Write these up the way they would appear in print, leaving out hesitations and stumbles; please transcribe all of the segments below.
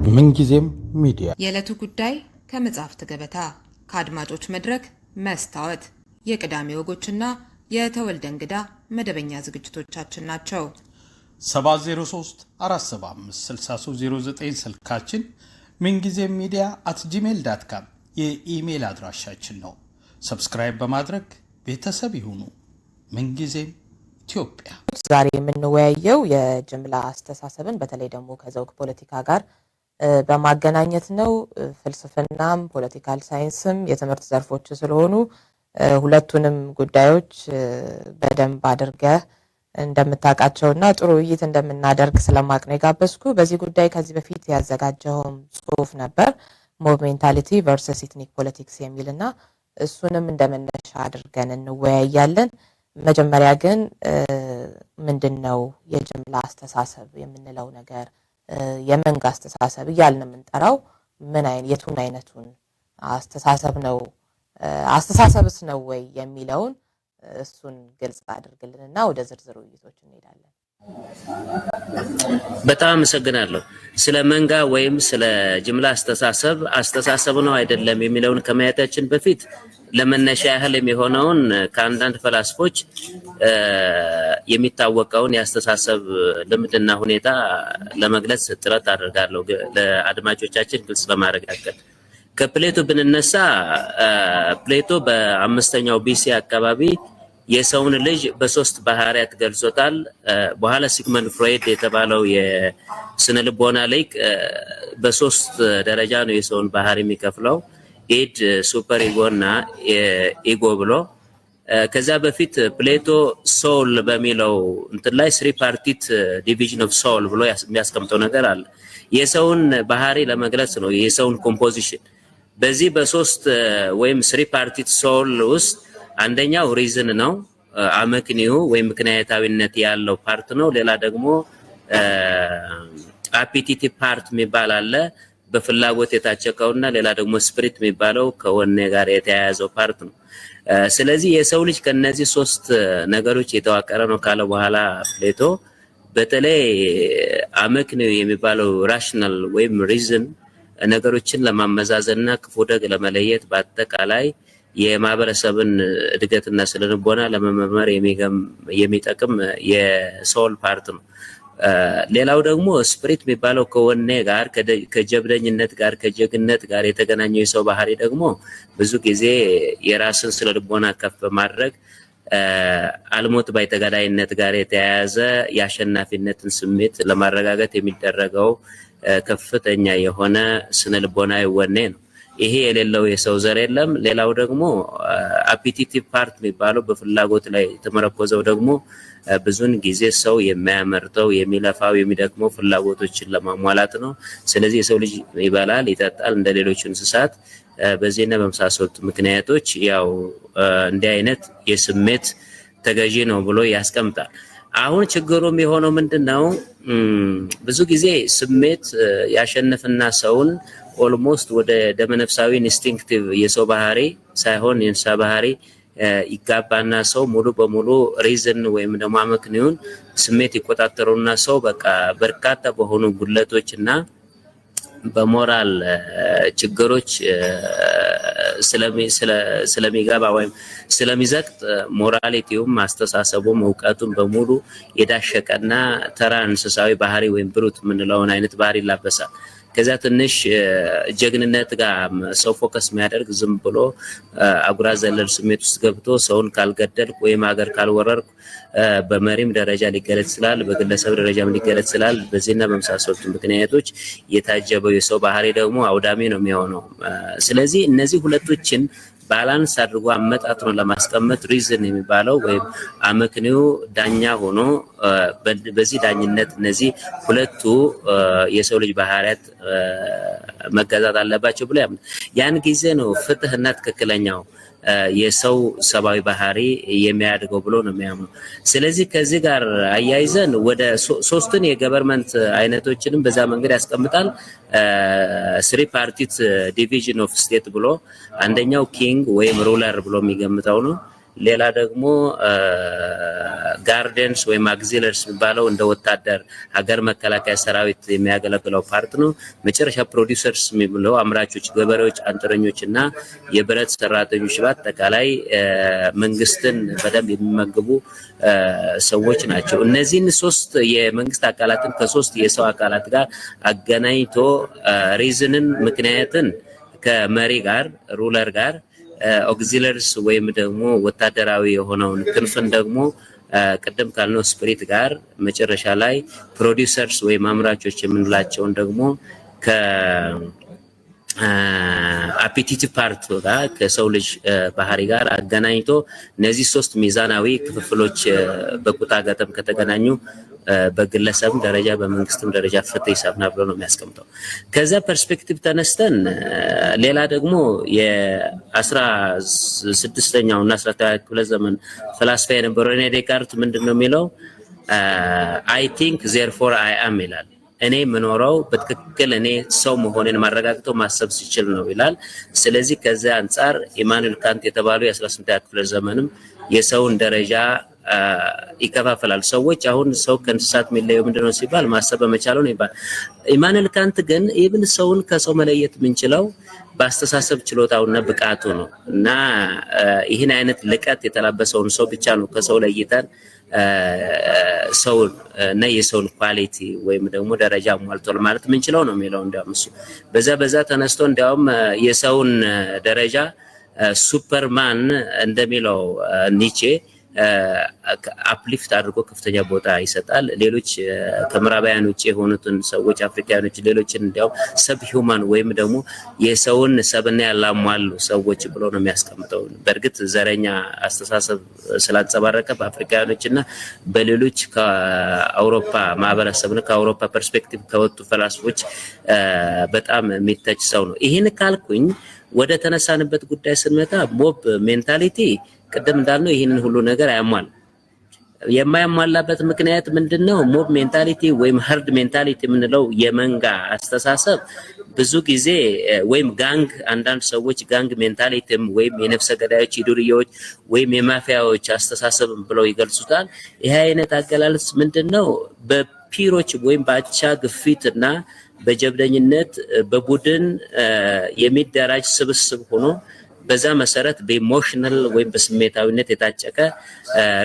ምንጊዜም ሚዲያ የዕለቱ ጉዳይ ከመጽሐፍት ገበታ ከአድማጮች መድረክ መስታወት የቅዳሜ ወጎችና የተወልደ እንግዳ መደበኛ ዝግጅቶቻችን ናቸው። 703 475 6309 ስልካችን ምንጊዜም ሚዲያ @gmail.com የኢሜል አድራሻችን ነው። ሰብስክራይብ በማድረግ ቤተሰብ ይሁኑ። ምንጊዜም ኢትዮጵያ። ዛሬ የምንወያየው የጅምላ አስተሳሰብን በተለይ ደግሞ ከዘውግ ፖለቲካ ጋር በማገናኘት ነው። ፍልስፍናም ፖለቲካል ሳይንስም የትምህርት ዘርፎች ስለሆኑ ሁለቱንም ጉዳዮች በደንብ አድርገህ እንደምታውቃቸውና ጥሩ ውይይት እንደምናደርግ ስለማቅ ነው የጋበዝኩ። በዚህ ጉዳይ ከዚህ በፊት ያዘጋጀውም ጽሁፍ ነበር ሞብ ሜንታሊቲ ቨርሰስ ኢትኒክ ፖለቲክስ የሚልና እሱንም እንደመነሻ አድርገን እንወያያለን። መጀመሪያ ግን ምንድነው የጅምላ አስተሳሰብ የምንለው ነገር? የመንጋ አስተሳሰብ እያልን የምንጠራው የቱን አይነቱን አስተሳሰብ ነው? አስተሳሰብስ ነው ወይ የሚለውን እሱን ግልጽ አድርግልንና ወደ ዝርዝር ውይይቶች እንሄዳለን። በጣም አመሰግናለሁ። ስለ መንጋ ወይም ስለ ጅምላ አስተሳሰብ ነው አይደለም የሚለውን ከማየታችን በፊት ለመነሻ ያህል የሚሆነውን ከአንዳንድ ፈላስፎች የሚታወቀውን የአስተሳሰብ ልምድና ሁኔታ ለመግለጽ ጥረት አደርጋለሁ ለአድማጮቻችን ግልጽ ለማረጋገጥ። ከፕሌቶ ብንነሳ ፕሌቶ በ5ኛው ቢሲ አካባቢ የሰውን ልጅ በሶስት ባህሪያት ገልጾታል። በኋላ ሲግመንድ ፍሮይድ የተባለው የስነ ልቦና ሊቅ በሶስት ደረጃ ነው የሰውን ባህሪ የሚከፍለው፣ ኢድ፣ ሱፐር ኢጎ እና ኢጎ ብሎ። ከዛ በፊት ፕሌቶ ሶል በሚለው እንትን ላይ ስሪ ፓርቲት ዲቪዥን ኦፍ ሶል ብሎ የሚያስቀምጠው ነገር አለ። የሰውን ባህሪ ለመግለጽ ነው የሰውን ኮምፖዚሽን። በዚህ በሶስት ወይም ስሪ ፓርቲት ሶል ውስጥ አንደኛው ሪዝን ነው፣ አመክንዮ ወይም ምክንያታዊነት ያለው ፓርት ነው። ሌላ ደግሞ አፒቲቲቭ ፓርት የሚባል አለ፣ በፍላጎት የታጨቀውና ሌላ ደግሞ ስፒሪት የሚባለው ከወኔ ጋር የተያያዘው ፓርት ነው። ስለዚህ የሰው ልጅ ከነዚህ ሶስት ነገሮች የተዋቀረ ነው ካለ በኋላ ፕሌቶ በተለይ አመክንዮ የሚባለው ራሽናል ወይም ሪዝን ነገሮችን ለማመዛዘንና ክፉ ደግ ለመለየት በአጠቃላይ የማህበረሰብን እድገትና ስለልቦና ለመመርመር የሚጠቅም የሶል ፓርት ነው። ሌላው ደግሞ ስፒሪት የሚባለው ከወኔ ጋር ከጀብደኝነት ጋር ከጀግነት ጋር የተገናኘው የሰው ባህሪ ደግሞ ብዙ ጊዜ የራስን ስለልቦና ከፍ በማድረግ አልሞት ባይ ተጋዳይነት ጋር የተያያዘ የአሸናፊነትን ስሜት ለማረጋገጥ የሚደረገው ከፍተኛ የሆነ ስነልቦናዊ ወኔ ነው። ይሄ የሌለው የሰው ዘር የለም። ሌላው ደግሞ አፒቲቲቭ ፓርት የሚባለው በፍላጎት ላይ የተመረኮዘው ደግሞ ብዙን ጊዜ ሰው የሚያመርተው የሚለፋው የሚደክመው ፍላጎቶችን ለማሟላት ነው። ስለዚህ የሰው ልጅ ይበላል፣ ይጠጣል እንደ ሌሎች እንስሳት። በዚህና በመሳሰሉት ምክንያቶች ያው እንዲህ አይነት የስሜት ተገዢ ነው ብሎ ያስቀምጣል። አሁን ችግሩ የሚሆነው ምንድነው? ብዙ ጊዜ ስሜት ያሸንፍና ሰውን ኦልሞስት ወደ ደመነፍሳዊ ኢንስቲንክቲቭ የሰው ባህሪ ሳይሆን የእንስሳ ባህሪ ይጋባና ሰው ሙሉ በሙሉ ሪዝን ወይም ደግሞ አመክንዮን ስሜት ይቆጣጠሩና ሰው በቃ በርካታ በሆኑ ጉድለቶችና በሞራል ችግሮች ስለሚገባ ወይም ስለሚዘቅጥ ሞራሊቲውም አስተሳሰቡም እውቀቱም በሙሉ የዳሸቀና ተራ እንስሳዊ ባህሪ ወይም ብሩት የምንለውን አይነት ባህሪ ይላበሳል። ከዛ ትንሽ ጀግንነት ጋር ሰው ፎከስ የሚያደርግ ዝም ብሎ አጉራ ዘለል ስሜት ውስጥ ገብቶ ሰውን ካልገደልኩ ወይም ሀገር ካልወረርኩ በመሪም ደረጃ ሊገለጽ ይችላል፣ በግለሰብ ደረጃም ሊገለጽ ይችላል። በዚህና በመሳሰሉት ምክንያቶች የታጀበው የሰው ባህሪ ደግሞ አውዳሚ ነው የሚሆነው። ስለዚህ እነዚህ ሁለቶችን ባላንስ አድርጎ አመጣጥኖ ለማስቀመጥ ሪዝን የሚባለው ወይም አመክንዮ ዳኛ ሆኖ በዚህ ዳኝነት እነዚህ ሁለቱ የሰው ልጅ ባህሪያት መገዛት አለባቸው ብሎ ያምናል። ያን ጊዜ ነው ፍትህና ትክክለኛው የሰው ሰባዊ ባህሪ የሚያድገው ብሎ ነው የሚያምነው። ስለዚህ ከዚህ ጋር አያይዘን ወደ ሶስቱን የገቨርንመንት አይነቶችንም በዛ መንገድ ያስቀምጣል። ስሪ ፓርቲት ዲቪዥን ኦፍ ስቴት ብሎ አንደኛው ኪንግ ወይም ሩለር ብሎ የሚገምተው ነው። ሌላ ደግሞ ጋርደንስ ወይም አግዚለርስ የሚባለው እንደ ወታደር ሀገር መከላከያ ሰራዊት የሚያገለግለው ፓርት ነው። መጨረሻ ፕሮዲውሰርስ የሚለው አምራቾች፣ ገበሬዎች፣ አንጥረኞች እና የብረት ሰራተኞች በአጠቃላይ መንግስትን በደንብ የሚመግቡ ሰዎች ናቸው። እነዚህን ሶስት የመንግስት አካላትን ከሶስት የሰው አካላት ጋር አገናኝቶ ሪዝንን ምክንያትን ከመሪ ጋር ሩለር ጋር ኦግዚለርስ ወይም ደግሞ ወታደራዊ የሆነውን ክንፍን ደግሞ ቅድም ካልነው ስፒሪት ጋር መጨረሻ ላይ ፕሮዲውሰርስ ወይም አምራቾች የምንላቸውን ደግሞ አፒቲቲ ፓርት ጋር ከሰው ልጅ ባህሪ ጋር አገናኝቶ እነዚህ ሶስት ሚዛናዊ ክፍፍሎች በቁጣ ገጠም ከተገናኙ በግለሰብ ደረጃ በመንግስትም ደረጃ ፍትህ ይሰፍናል ብሎ ነው የሚያስቀምጠው። ከዛ ፐርስፔክቲቭ ተነስተን ሌላ ደግሞ የ16ኛው እና 17ኛው ክፍለ ዘመን ፍልስፍና የነበረው ሬኔ ዴካርት ምንድነው የሚለው አይ ቲንክ ዜርፎር አይ አም ይላል። እኔ የምኖረው በትክክል እኔ ሰው መሆኔን ማረጋግጠው ማሰብ ሲችል ነው ይላል። ስለዚህ ከዛ አንፃር ኢማኑኤል ካንት የተባለው የ18ኛ ክፍለ ዘመንም የሰውን ደረጃ ይከፋፈላል። ሰዎች አሁን ሰው ከእንስሳት የሚለየው ምንድነው ሲባል ማሰብ በመቻለው ነው ይባል። ኢማኑኤል ካንት ግን ኢቭን ሰውን ከሰው መለየት የምንችለው በአስተሳሰብ ችሎታውና ብቃቱ ነው እና ይህን አይነት ልቀት የተላበሰውን ሰው ብቻ ነው ከሰው ለይተን ሰውን እና የሰውን ኳሊቲ ወይም ደግሞ ደረጃ ሟልቷል ማለት የምንችለው ነው የሚለው። እንዲያውም እሱ በዛ ተነስቶ እንዲያውም የሰውን ደረጃ ሱፐርማን እንደሚለው ኒቼ አፕሊፍት አድርጎ ከፍተኛ ቦታ ይሰጣል። ሌሎች ከምዕራባውያን ውጪ የሆኑትን ሰዎች አፍሪካኖች ሌሎችን እንዲያው ሰብ ሂውማን ወይም ደግሞ የሰውን ሰብና ያላሟሉ ሰዎች ብሎ ነው የሚያስቀምጠው። በእርግጥ ዘረኛ አስተሳሰብ ስላንጸባረቀ በአፍሪካኖችና በሌሎች ከአውሮፓ ማህበረሰብና ከአውሮፓ ፐርስፔክቲቭ ከወጡ ፈላስፎች በጣም የሚተች ሰው ነው። ይህን ካልኩኝ ወደ ተነሳንበት ጉዳይ ስንመጣ ሞብ ሜንታሊቲ ቅድም እንዳልነው ይህንን ሁሉ ነገር አያሟል። የማያሟላበት ምክንያት ምንድነው? ሞብ ሜንታሊቲ ወይም ሀርድ ሜንታሊቲ የምንለው የመንጋ አስተሳሰብ ብዙ ጊዜ ወይም ጋንግ፣ አንዳንድ ሰዎች ጋንግ ሜንታሊቲም ወይም የነፍሰ ገዳዮች የዱርዬዎች ወይም የማፊያዎች አስተሳሰብ ብለው ይገልጹታል። ይሄ አይነት አገላለጽ ምንድነው? በፒሮች ወይም በአቻ ግፊትና በጀብደኝነት በቡድን የሚደራጅ ስብስብ ሆኖ በዛ መሰረት በኢሞሽናል ወይም በስሜታዊነት የታጨቀ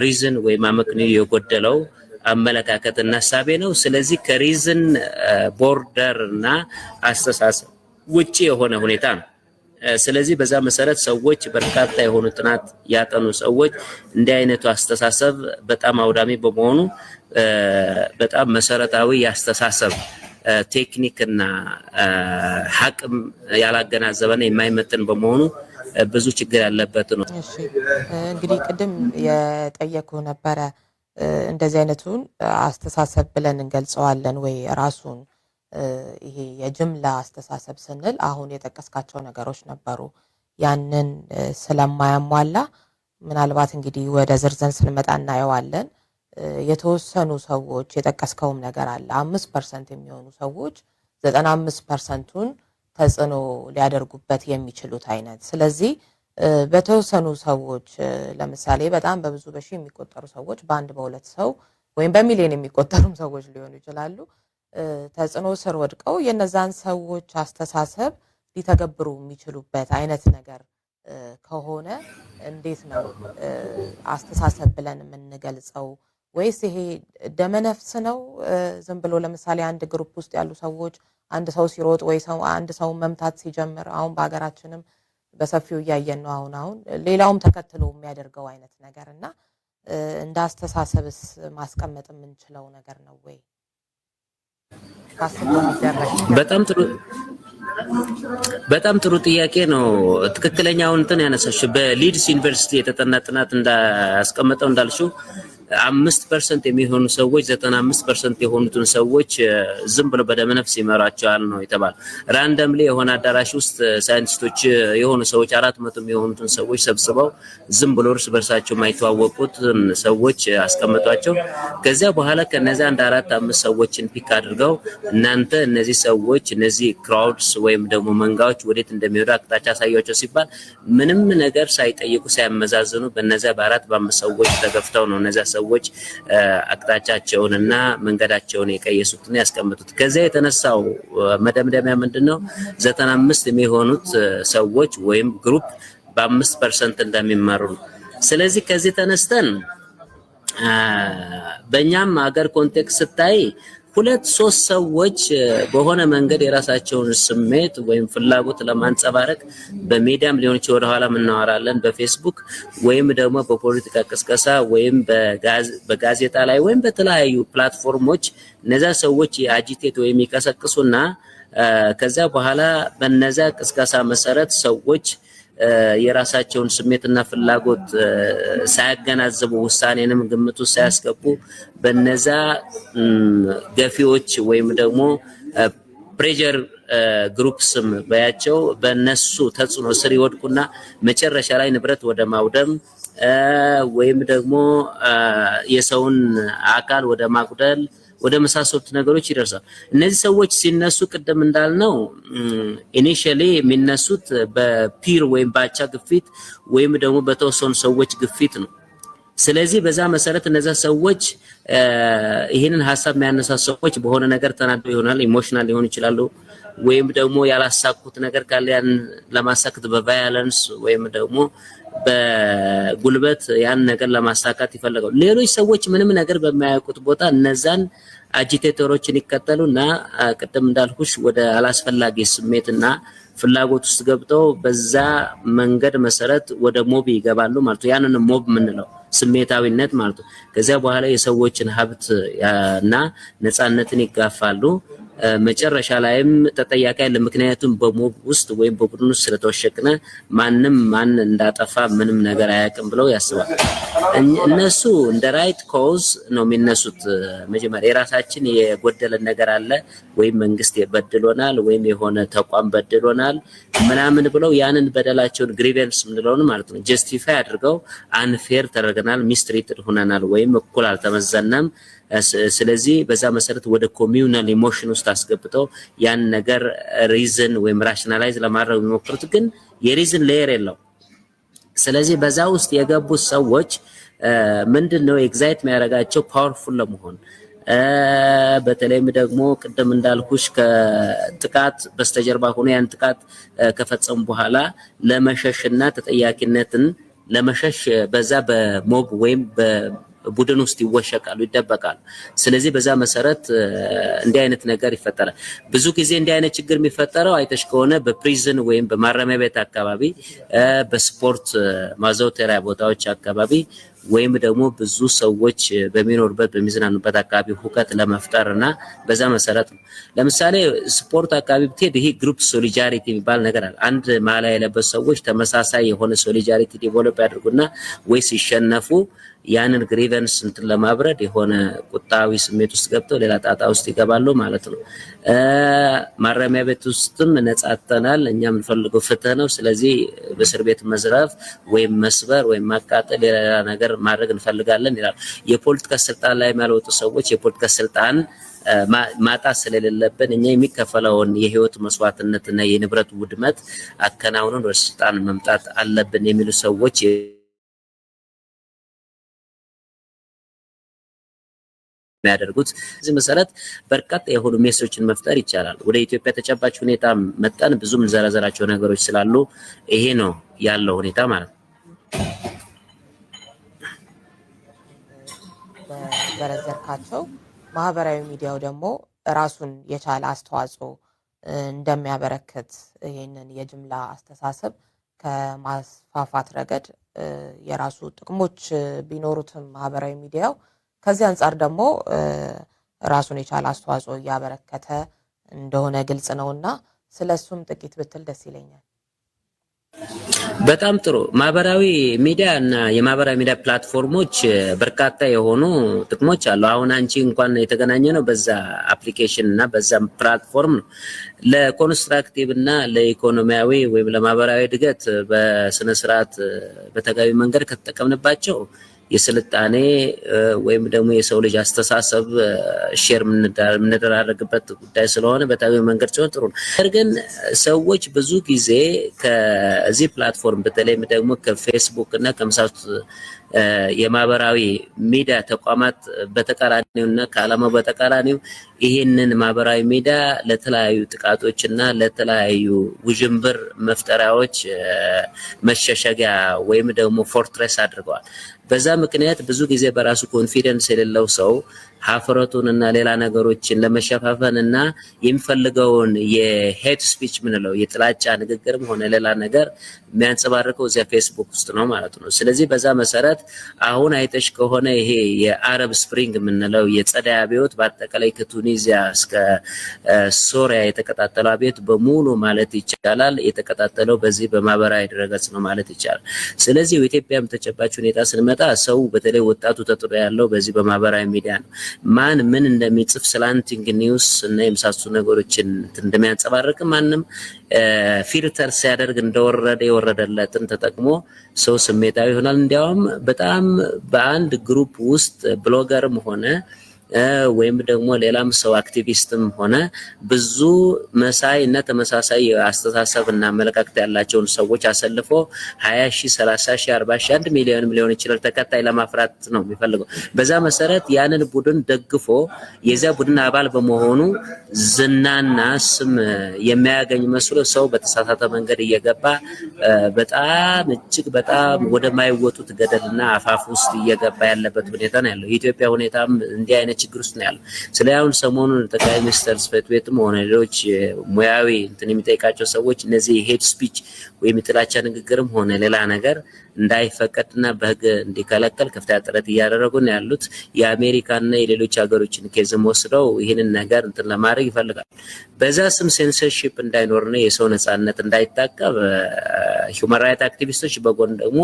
ሪዝን ወይም አመክንዮ የጎደለው አመለካከትና ሐሳቤ ነው። ስለዚህ ከሪዝን ቦርደር እና አስተሳሰብ ውጪ የሆነ ሁኔታ ነው። ስለዚህ በዛ መሰረት ሰዎች በርካታ የሆኑ ጥናት ያጠኑ ሰዎች እንዲህ አይነቱ አስተሳሰብ በጣም አውዳሚ በመሆኑ በጣም መሰረታዊ ያስተሳሰብ ቴክኒክና ሐቅም ያላገናዘበና የማይመጥን በመሆኑ ብዙ ችግር ያለበት ነው። እሺ እንግዲህ ቅድም የጠየቁ ነበረ እንደዚህ አይነቱን አስተሳሰብ ብለን እንገልጸዋለን ወይ ራሱን ይሄ የጅምላ አስተሳሰብ ስንል አሁን የጠቀስካቸው ነገሮች ነበሩ። ያንን ስለማያሟላ ምናልባት እንግዲህ ወደ ዝርዝር ስንመጣ እናየዋለን። የተወሰኑ ሰዎች የጠቀስከውም ነገር አለ 5% የሚሆኑ ሰዎች 95%ን ተጽዕኖ ሊያደርጉበት የሚችሉት አይነት። ስለዚህ በተወሰኑ ሰዎች ለምሳሌ በጣም በብዙ በሺ የሚቆጠሩ ሰዎች በአንድ በሁለት ሰው ወይም በሚሊዮን የሚቆጠሩም ሰዎች ሊሆኑ ይችላሉ ተጽዕኖ ስር ወድቀው የነዛን ሰዎች አስተሳሰብ ሊተገብሩ የሚችሉበት አይነት ነገር ከሆነ እንዴት ነው አስተሳሰብ ብለን የምንገልጸው? ወይስ ይሄ ደመነፍስ ነው? ዝም ብሎ ለምሳሌ አንድ ግሩፕ ውስጥ ያሉ ሰዎች አንድ ሰው ሲሮጥ ወይ ሰው አንድ ሰው መምታት ሲጀምር አሁን በአገራችንም በሰፊው እያየን ነው። አሁን ሌላውም ተከትሎ የሚያደርገው አይነት ነገር እና እንደ አስተሳሰብስ ማስቀመጥ የምንችለው ነገር ነው ወይ? በጣም ጥሩ ጥያቄ ነው። ትክክለኛውን እንትን ያነሳሽው በሊድስ ዩኒቨርሲቲ የተጠና ጥናት እንዳስቀመጠው እንዳልሽው 5% የሚሆኑ ሰዎች 95% የሆኑትን ሰዎች ዝም ብሎ በደመነፍስ ይመራቸዋል ነው የተባለው። ራንደምሊ የሆነ አዳራሽ ውስጥ ሳይንቲስቶች የሆኑ ሰዎች 400 የሆኑትን ሰዎች ሰብስበው ዝም ብሎ እርስ በርሳቸው የማይተዋወቁት ሰዎች አስቀምጧቸው። ከዚያ በኋላ ከነዚያ አንድ 4-5 ሰዎችን ፒክ አድርገው እናንተ እነዚህ ሰዎች እነዚህ ክራውድስ ወይም ደግሞ መንጋዎች ወዴት እንደሚሄዱ አቅጣጫ አሳያቸው ሲባል ምንም ነገር ሳይጠይቁ ሳይመዛዘኑ በነዚያ በ4-5 ሰዎች ተገፍተው ነው እነዚያ ሰዎች አቅጣጫቸውንና መንገዳቸውን የቀየሱትና ያስቀምጡት። ከዚያ የተነሳው መደምደሚያ ምንድነው? 95 የሚሆኑት ሰዎች ወይም ግሩፕ በ5% እንደሚመሩ ነው። ስለዚህ ከዚህ ተነስተን በእኛም ሀገር ኮንቴክስት ስታይ 2-3 ሰዎች በሆነ መንገድ የራሳቸውን ስሜት ወይም ፍላጎት ለማንጸባረቅ በሚዲያም ሊሆን ይችላል ወደ ኋላ እናወራለን በፌስቡክ ወይም ደግሞ በፖለቲካ ቅስቀሳ ወይም በጋዜጣ ላይ ወይም በተለያዩ ፕላትፎርሞች እነዛ ሰዎች አጂቴት ወይም ይቀሰቅሱና ከዛ በኋላ በነዛ ቅስቀሳ መሰረት ሰዎች የራሳቸውን ስሜትና ፍላጎት ሳያገናዘቡ ውሳኔንም ግምቱ ሳያስገቡ በነዛ ገፊዎች ወይም ደግሞ ፕሬሸር ግሩፕስም በያቸው በነሱ ተጽዕኖ ስር ይወድቁና መጨረሻ ላይ ንብረት ወደ ማውደም ወይም ደግሞ የሰውን አካል ወደ ማጉደል ወደ መሳሰሉት ነገሮች ይደርሳል። እነዚህ ሰዎች ሲነሱ ቅድም እንዳልነው ኢኒሺያሊ የሚነሱት በፒር ወይም ባቻ ግፊት ወይም ደግሞ በተወሰኑ ሰዎች ግፊት ነው። ስለዚህ በዛ መሰረት እነዛ ሰዎች ይሄንን ሐሳብ የሚያነሳሱ ሰዎች በሆነ ነገር ተናደው ይሆናል፣ ኢሞሽናል ሊሆኑ ይችላሉ፣ ወይም ደግሞ ያላሳኩት ነገር ካለ ያን ለማሳካት በቫዮለንስ ወይም ደግሞ በጉልበት ያን ነገር ለማሳካት ይፈልጋሉ። ሌሎች ሰዎች ምንም ነገር በማያውቁት ቦታ እነዛን አጂቴተሮችን ይከተሉና ቅድም እንዳልኩሽ ወደ አላስፈላጊ ስሜትና ፍላጎት ውስጥ ገብተው በዛ መንገድ መሰረት ወደ ሞብ ይገባሉ ማለት ነው። ያንን ሞብ ምንለው ስሜታዊነት ማለት ነው። ከዚያ በኋላ የሰዎችን ሀብት እና ነፃነትን ይጋፋሉ። መጨረሻ ላይም ተጠያቂ ያለ ምክንያቱም በሞብ ውስጥ ወይም በቡድን ውስጥ ስለተወሸቅነ ማንም ማን እንዳጠፋ ምንም ነገር አያውቅም ብለው ያስባሉ። እነሱ እንደ ራይት ኮዝ ነው የሚነሱት። መጀመሪያ የራሳችን የጎደለ ነገር አለ ወይም መንግስት በድሎናል ወይም የሆነ ተቋም በድሎናል ምናምን ብለው ያንን በደላቸውን ግሪቨንስ ምንለውን ማለት ነው ጀስቲፋይ አድርገው አንፌር ተደርገናል፣ ሚስትሪትድ ሆነናል ወይም እኩል አልተመዘነም። ስለዚህ በዛ መሰረት ወደ ኮሚዩናል ኢሞሽን ውስጥ አስገብተው ያን ነገር ሪዝን ወይም ራሽናላይዝ ለማድረግ የሚሞክሩት ግን የሪዝን ሌየር የለው። ስለዚህ በዛ ውስጥ የገቡት ሰዎች ምንድነው ኤግዛይት የሚያደርጋቸው ፓወርፉል ለመሆን በተለይም ደግሞ ቅድም እንዳልኩሽ ከጥቃት በስተጀርባ ሆኖ ያን ጥቃት ከፈጸሙ በኋላ ለመሸሽና ተጠያቂነትን ለመሸሽ በዛ በሞብ ወይም ቡድን ውስጥ ይወሸቃሉ፣ ይደበቃሉ። ስለዚህ በዛ መሰረት እንዲህ አይነት ነገር ይፈጠራል። ብዙ ጊዜ እንዲህ አይነት ችግር የሚፈጠረው አይተሽ ከሆነ በፕሪዝን ወይም በማረሚያ ቤት አካባቢ፣ በስፖርት ማዘውተሪያ ቦታዎች አካባቢ ወይም ደግሞ ብዙ ሰዎች በሚኖርበት በሚዝናኑበት አካባቢ ሁከት ለመፍጠርና በዛ መሰረት ነው። ለምሳሌ ስፖርት አካባቢ ብትሄድ ይሄ ግሩፕ ሶሊዳሪቲ የሚባል ነገር አለ። አንድ ማሊያ የለበሱ ሰዎች ተመሳሳይ የሆነ ሶሊዳሪቲ ዲቨሎፕ ያድርጉና ወይ ሲሸነፉ ያንን ግሪቨንስ እንትን ለማብረድ የሆነ ቁጣዊ ስሜት ውስጥ ገብተው ሌላ ጣጣ ውስጥ ይገባሉ ማለት ነው። ማረሚያ ቤት ውስጥም ነጻተናል፣ እኛ የምንፈልገው ፍትህ ነው፣ ስለዚህ በእስር ቤት መዝረፍ ወይም መስበር ወይም ማቃጠል ሌላ ነገር ማድረግ እንፈልጋለን ይላል። የፖለቲካ ስልጣን ላይ ያልወጡ ሰዎች የፖለቲካ ስልጣን ማጣት ስለሌለብን እኛ የሚከፈለውን የህይወት መስዋዕትነትና የንብረት ውድመት አከናውነን ወደ ስልጣን መምጣት አለብን የሚሉ ሰዎች የሚያደርጉት። እዚህ መሰረት በርካታ የሆኑ ሜሶችን መፍጠር ይቻላል። ወደ ኢትዮጵያ ተጨባጭ ሁኔታ መጣን ብዙ ምንዘረዘራቸው ነገሮች ስላሉ ይሄ ነው ያለው ሁኔታ ማለት ነው። በዘረዘርካቸው ማህበራዊ ሚዲያው ደግሞ ራሱን የቻለ አስተዋጽኦ እንደሚያበረክት ይሄንን የጅምላ አስተሳሰብ ከማስፋፋት ረገድ የራሱ ጥቅሞች ቢኖሩትም ማህበራዊ ሚዲያው ከዚህ አንጻር ደግሞ ራሱን የቻለ አስተዋጽኦ እያበረከተ እንደሆነ ግልጽ ነውና ስለሱም ጥቂት ብትል ደስ ይለኛል። በጣም ጥሩ። ማህበራዊ ሚዲያ እና የማህበራዊ ሚዲያ ፕላትፎርሞች በርካታ የሆኑ ጥቅሞች አሉ። አሁን አንቺ እንኳን የተገናኘ ነው በዛ አፕሊኬሽን እና በዛ ፕላትፎርም ነው። ለኮንስትራክቲቭ እና ለኢኮኖሚያዊ ወይም ለማህበራዊ እድገት በስነ ስርዓት በተገቢ መንገድ ከተጠቀምንባቸው የስልጣኔ ወይም ደግሞ የሰው ልጅ አስተሳሰብ ሼር የምንደራረግበት ጉዳይ ስለሆነ በተገቢ መንገድ ሲሆን ጥሩ ነው። ነገር ግን ሰዎች ብዙ ጊዜ ከዚህ ፕላትፎርም በተለይም ደግሞ ከፌስቡክ እና ከመሳሰሉት የማህበራዊ ሚዲያ ተቋማት በተቃራኒውና ከዓላማው በተቃራኒው ይህንን ማህበራዊ ሚዲያ ለተለያዩ ጥቃቶችና ለተለያዩ ውዥንብር መፍጠሪያዎች መሸሸጊያ ወይም ደግሞ ፎርትሬስ አድርገዋል። በዛ ምክንያት ብዙ ጊዜ በራሱ ኮንፊደንስ የሌለው ሰው ሀፍረቱን እና ሌላ ነገሮችን ለመሸፋፈን እና የሚፈልገውን የሄት ስፒች ምንለው የጥላቻ ንግግርም ሆነ ሌላ ነገር የሚያንጸባርቀው እዚያ ፌስቡክ ውስጥ ነው ማለት ነው። ስለዚህ በዛ መሰረት አሁን አይተሽ ከሆነ ይሄ የአረብ ስፕሪንግ የምንለው የጸደይ አብዮት በአጠቃላይ ከቱኒዚያ እስከ ሶሪያ የተቀጣጠለው አብዮት በሙሉ ማለት ይቻላል የተቀጣጠለው በዚህ በማህበራዊ ድረገጽ ነው ማለት ይቻላል። ስለዚህ የኢትዮጵያም ተጨባጭ ሁኔታ ስንመጣ ሰው በተለይ ወጣቱ ተጥሮ ያለው በዚህ በማህበራዊ ሚዲያ ነው። ማን ምን እንደሚጽፍ ስላንቲንግ ኒውስ እና የመሳሰሉ ነገሮችን እንደሚያንጸባርቅ ማንም ፊልተር ሲያደርግ እንደወረደ የወረደለትን ተጠቅሞ ሰው ስሜታዊ ይሆናል። እንዲያውም በጣም በአንድ ግሩፕ ውስጥ ብሎገርም ሆነ ወይም ደግሞ ሌላም ሰው አክቲቪስትም ሆነ ብዙ መሳይ እና ተመሳሳይ አስተሳሰብ እና አመለካከት ያላቸውን ሰዎች አሰልፎ 20,000 30,000 40,000 1 ሚሊዮን ሊሆን ይችላል ተከታይ ለማፍራት ነው የሚፈልገው። በዛ መሰረት ያንን ቡድን ደግፎ የዛ ቡድን አባል በመሆኑ ዝናና ስም የሚያገኝ መስሎ ሰው በተሳሳተ መንገድ እየገባ በጣም እጅግ በጣም ወደማይወጡት ገደልና አፋፍ ውስጥ እየገባ ያለበት ሁኔታ ነው ያለው። የኢትዮጵያ ሁኔታም እንዲህ አይነት ችግር ውስጥ ነው ያለው። ስለዚህ ሰሞኑን ጠቅላይ ሚኒስትር ጽሕፈት ቤትም ሆነ ሌሎች ሙያዊ እንትን የሚጠይቃቸው ሰዎች እነዚህ ሄድ ስፒች ወይም የጥላቻ ንግግርም ሆነ ሌላ ነገር እንዳይፈቀድና በህግ እንዲከለከል ከፍተኛ ጥረት እያደረጉ ነው ያሉት። የአሜሪካና የሌሎች ሀገሮችን ኬዝም ወስደው ይህንን ነገር እንትን ለማድረግ ይፈልጋል። በዛ ስም ሴንሰርሺፕ እንዳይኖርና የሰው ነጻነት እንዳይታቀብ ሂውማን ራይት አክቲቪስቶች በጎን ደግሞ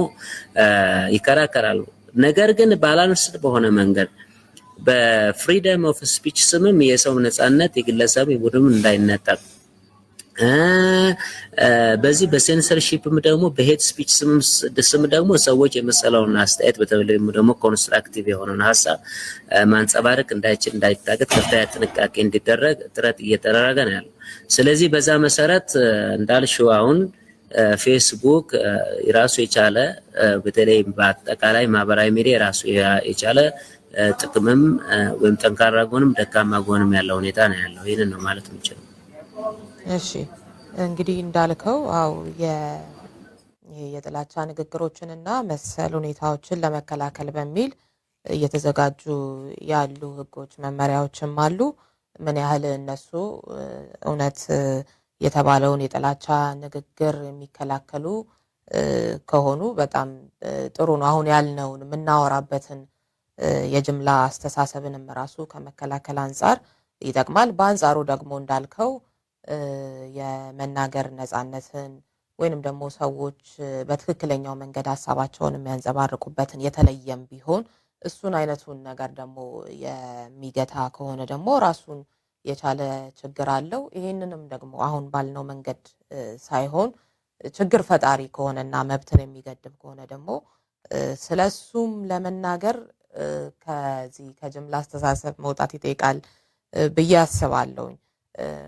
ይከራከራሉ። ነገር ግን ባላንስድ በሆነ መንገድ በፍሪደም ኦፍ ስፒች ስምም የሰው ነጻነት የግለሰብ የቡድን እንዳይነጠቅ በዚህ በሴንሰርሺፕም ደግሞ በሄት ስፒች ስም ደግሞ ሰዎች የመሰለውን አስተያየት በተለይም ደግሞ ኮንስትራክቲቭ የሆነውን ሀሳብ ማንጸባረቅ እንዳይችል እንዳይታገት ከፍተኛ ጥንቃቄ እንዲደረግ ጥረት እየተደረገ ነው ያለው። ስለዚህ በዛ መሰረት እንዳልሽው አሁን ፌስቡክ የራሱ የቻለ በተለይ በአጠቃላይ ማህበራዊ ሚዲያ የራሱ የቻለ ጥቅምም ወይም ጠንካራ ጎንም ደካማ ጎንም ያለው ሁኔታ ነው ያለው። ይሄንን ነው ማለት የምችለው። እሺ እንግዲህ እንዳልከው አው የጥላቻ ንግግሮችንና መሰል ሁኔታዎችን ለመከላከል በሚል እየተዘጋጁ ያሉ ህጎች መመሪያዎችም አሉ። ምን ያህል እነሱ እውነት የተባለውን የጥላቻ ንግግር የሚከላከሉ ከሆኑ በጣም ጥሩ ነው። አሁን ያልነውን የምናወራበትን የጅምላ አስተሳሰብንም ራሱ ከመከላከል አንፃር ይጠቅማል። በአንጻሩ ደግሞ እንዳልከው የመናገር ነጻነትን ወይንም ደግሞ ሰዎች በትክክለኛው መንገድ ሐሳባቸውን የሚያንጸባርቁበትን የተለየም ቢሆን እሱን አይነቱን ነገር ደግሞ የሚገታ ከሆነ ደግሞ ራሱን የቻለ ችግር አለው። ይሄንንም ደግሞ አሁን ባልነው መንገድ ሳይሆን ችግር ፈጣሪ ከሆነና መብትን የሚገድብ ከሆነ ደግሞ ስለሱም ለመናገር ከዚህ ከጅምላ አስተሳሰብ መውጣት ይጠይቃል ብዬ አስባለሁ።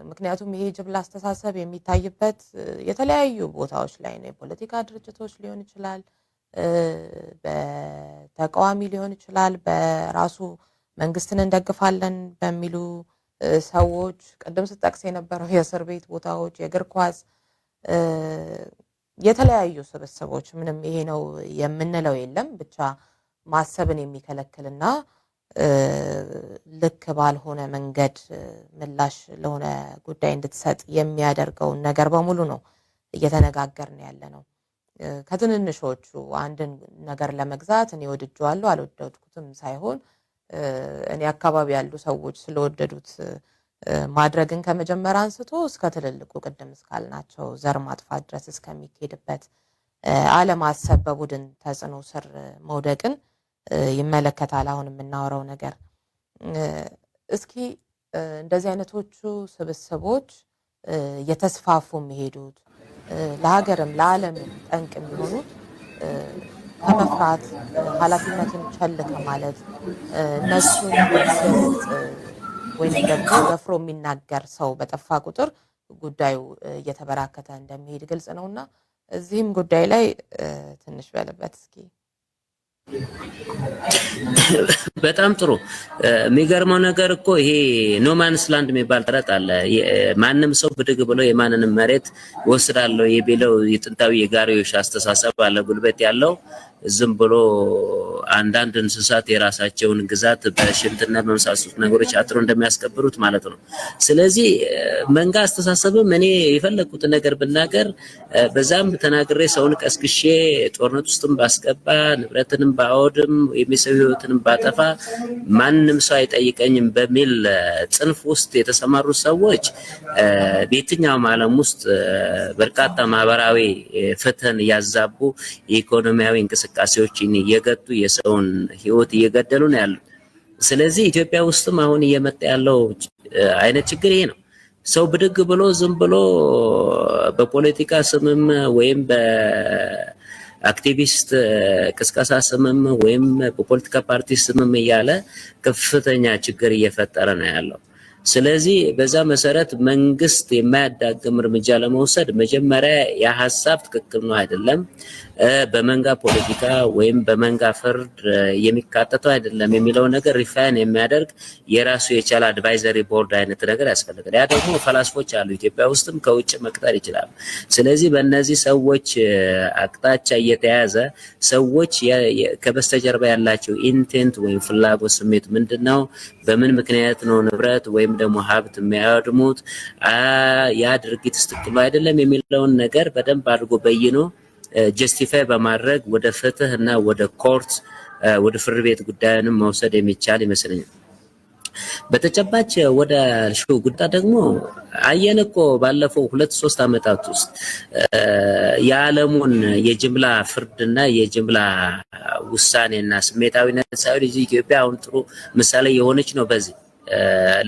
ምክንያቱም ይሄ ጅምላ አስተሳሰብ የሚታይበት የተለያዩ ቦታዎች ላይ ነው። የፖለቲካ ድርጅቶች ሊሆን ይችላል፣ በተቃዋሚ ሊሆን ይችላል፣ በራሱ መንግስትን እንደግፋለን በሚሉ ሰዎች፣ ቅድም ስጠቅስ የነበረው የእስር ቤት ቦታዎች፣ የእግር ኳስ የተለያዩ ስብስቦች ምንም ይሄ ነው የምንለው የለም። ብቻ ማሰብን የሚከለክልና ልክ ባልሆነ መንገድ ምላሽ ለሆነ ጉዳይ እንድትሰጥ የሚያደርገውን ነገር በሙሉ ነው እየተነጋገርን ያለነው። ከትንንሾቹ አንድን ነገር ለመግዛት እኔ ወድጄዋለሁ አልወደድኩትም ሳይሆን እኔ አካባቢ ያሉ ሰዎች ስለወደዱት ማድረግን ከመጀመር አንስቶ እስከ ትልልቁ ቅድም እስካልናቸው ዘር ማጥፋት ድረስ እስከሚሄድበት አለማሰብ በቡድን ተጽዕኖ ስር መውደቅን ይመለከታል አሁን የምናወራው ነገር። እስኪ እንደዚህ አይነቶቹ ስብስቦች የተስፋፉ የሚሄዱት ለሀገርም ለዓለም ጠንቅ የሚሆኑት ከመፍራት ኃላፊነትን ቸል ከማለት እነሱን የሚገልጽ ወይም ደግሞ ደፍሮ የሚናገር ሰው በጠፋ ቁጥር ጉዳዩ እየተበራከተ እንደሚሄድ ግልጽ ነውና እዚህም ጉዳይ ላይ ትንሽ በለበት እስኪ። በጣም ጥሩ። የሚገርመው ነገር እኮ ይሄ ኖማንስ ላንድ የሚባል ተረት አለ። ማንም ሰው ብድግ ብሎ የማንንም መሬት ወስዳለሁ የሚለው የጥንታዊ የጋሪዮሽ አስተሳሰብ አለ። ጉልበት ያለው ዝም ብሎ አንዳንድ እንስሳት የራሳቸውን ግዛት በሽንትና በመሳሰሉት ነገሮች አጥሮ እንደሚያስከብሩት ማለት ነው። ስለዚህ መንጋ አስተሳሰብም እኔ የፈለኩት ነገር ብናገር በዛም ተናግሬ ሰውን ቀስቅሼ ጦርነት ውስጥም ባስገባ ንብረትንም ባወድም የሚሰው ህይወትንም ባጠፋ ማንንም ሰው አይጠይቀኝም በሚል ጽንፍ ውስጥ የተሰማሩ ሰዎች በየትኛውም ዓለም ውስጥ በርካታ ማህበራዊ ፍትህን ያዛቡ የኢኮኖሚያዊ እንቅስቃሴዎችን እየገጡ የሰውን ህይወት እየገደሉ ነው ያሉት። ስለዚህ ኢትዮጵያ ውስጥም አሁን እየመጣ ያለው አይነት ችግር ይሄ ነው። ሰው ብድግ ብሎ ዝም ብሎ በፖለቲካ ስምም ወይም በአክቲቪስት ቅስቀሳ ስምም ወይም በፖለቲካ ፓርቲ ስምም እያለ ከፍተኛ ችግር እየፈጠረ ነው ያለው። ስለዚህ በዛ መሰረት መንግስት የማያዳግም እርምጃ ለመውሰድ መጀመሪያ የሐሳብ ትክክል ነው አይደለም፣ በመንጋ ፖለቲካ ወይም በመንጋ ፍርድ የሚካተተው አይደለም የሚለው ነገር ሪፋይን የሚያደርግ የራሱ የቻለ አድቫይዘሪ ቦርድ አይነት ነገር ያስፈልጋል። ያ ደግሞ ፈላስፎች አሉ ኢትዮጵያ ውስጥም ከውጭ መቅጠር ይችላል። ስለዚህ በእነዚህ ሰዎች አቅጣጫ እየተያዘ ሰዎች ከበስተጀርባ ያላቸው ኢንቴንት ወይም ፍላጎት ስሜት ምንድነው፣ በምን ምክንያት ነው ንብረት ወይም ደግሞ ሀብት የሚያወድሙት፣ ያ ድርጊት ትክክል አይደለም የሚለውን ነገር በደንብ አድርጎ በይኖ ጀስቲፋይ በማድረግ ወደ ፍትህ እና ወደ ኮርት ወደ ፍርድ ቤት ጉዳዩንም መውሰድ የሚቻል ይመስለኛል። በተጨባጭ ወደ ሹ ጉዳይ ደግሞ አየንኮ ባለፈው 2-3 አመታት ውስጥ የዓለሙን የጅምላ ፍርድና የጅምላ ውሳኔና ስሜታዊነት ሳይሆን ኢትዮጵያ አሁን ጥሩ ምሳሌ የሆነች ነው በዚህ።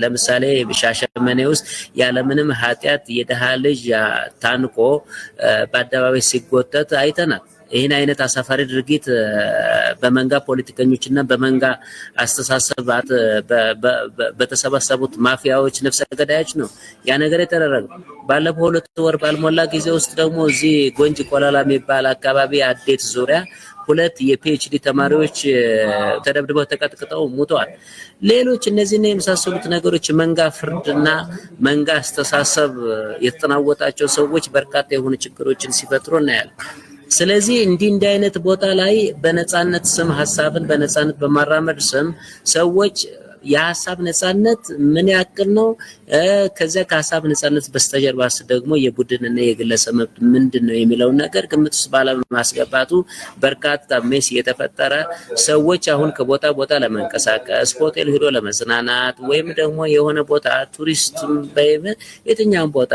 ለምሳሌ ሻሸመኔ ውስጥ ያለምንም ኃጢያት የደሃ ልጅ ታንቆ በአደባባይ ሲጎተት አይተናል። ይህን አይነት አሳፋሪ ድርጊት በመንጋ ፖለቲከኞችና በመንጋ አስተሳሰባት በተሰባሰቡት ማፊያዎች ነፍሰ ገዳዮች ነው ያ ነገር የተደረገው። ባለፈው 2 ወር ባልሞላ ጊዜ ውስጥ ደግሞ እዚህ ጎንጂ ቆላላ የሚባል አካባቢ አዴት ዙሪያ 2 የፒኤችዲ ተማሪዎች ተደብድበው ተቀጥቅጠው ሞተዋል። ሌሎች እነዚህና የመሳሰሉት ነገሮች መንጋ ፍርድና መንጋ አስተሳሰብ የተጠናወጣቸው ሰዎች በርካታ የሆኑ ችግሮችን ሲፈጥሩ እናያለን። ስለዚህ እንዲህ አይነት ቦታ ላይ በነጻነት ስም ሐሳብን በነጻነት በማራመድ ስም ሰዎች የሐሳብ ነጻነት ምን ያክል ነው፣ ከዛ ከሐሳብ ነጻነት በስተጀርባስ ደግሞ የቡድንና የግለሰብ መብት ምንድነው የሚለው ነገር ግምት ውስጥ ባለማስገባቱ በርካታ ሜስ የተፈጠረ ሰዎች አሁን ከቦታ ቦታ ለመንቀሳቀስ ሆቴል ሄዶ ለመዝናናት ወይም ደግሞ የሆነ ቦታ ቱሪስት የትኛውም ቦታ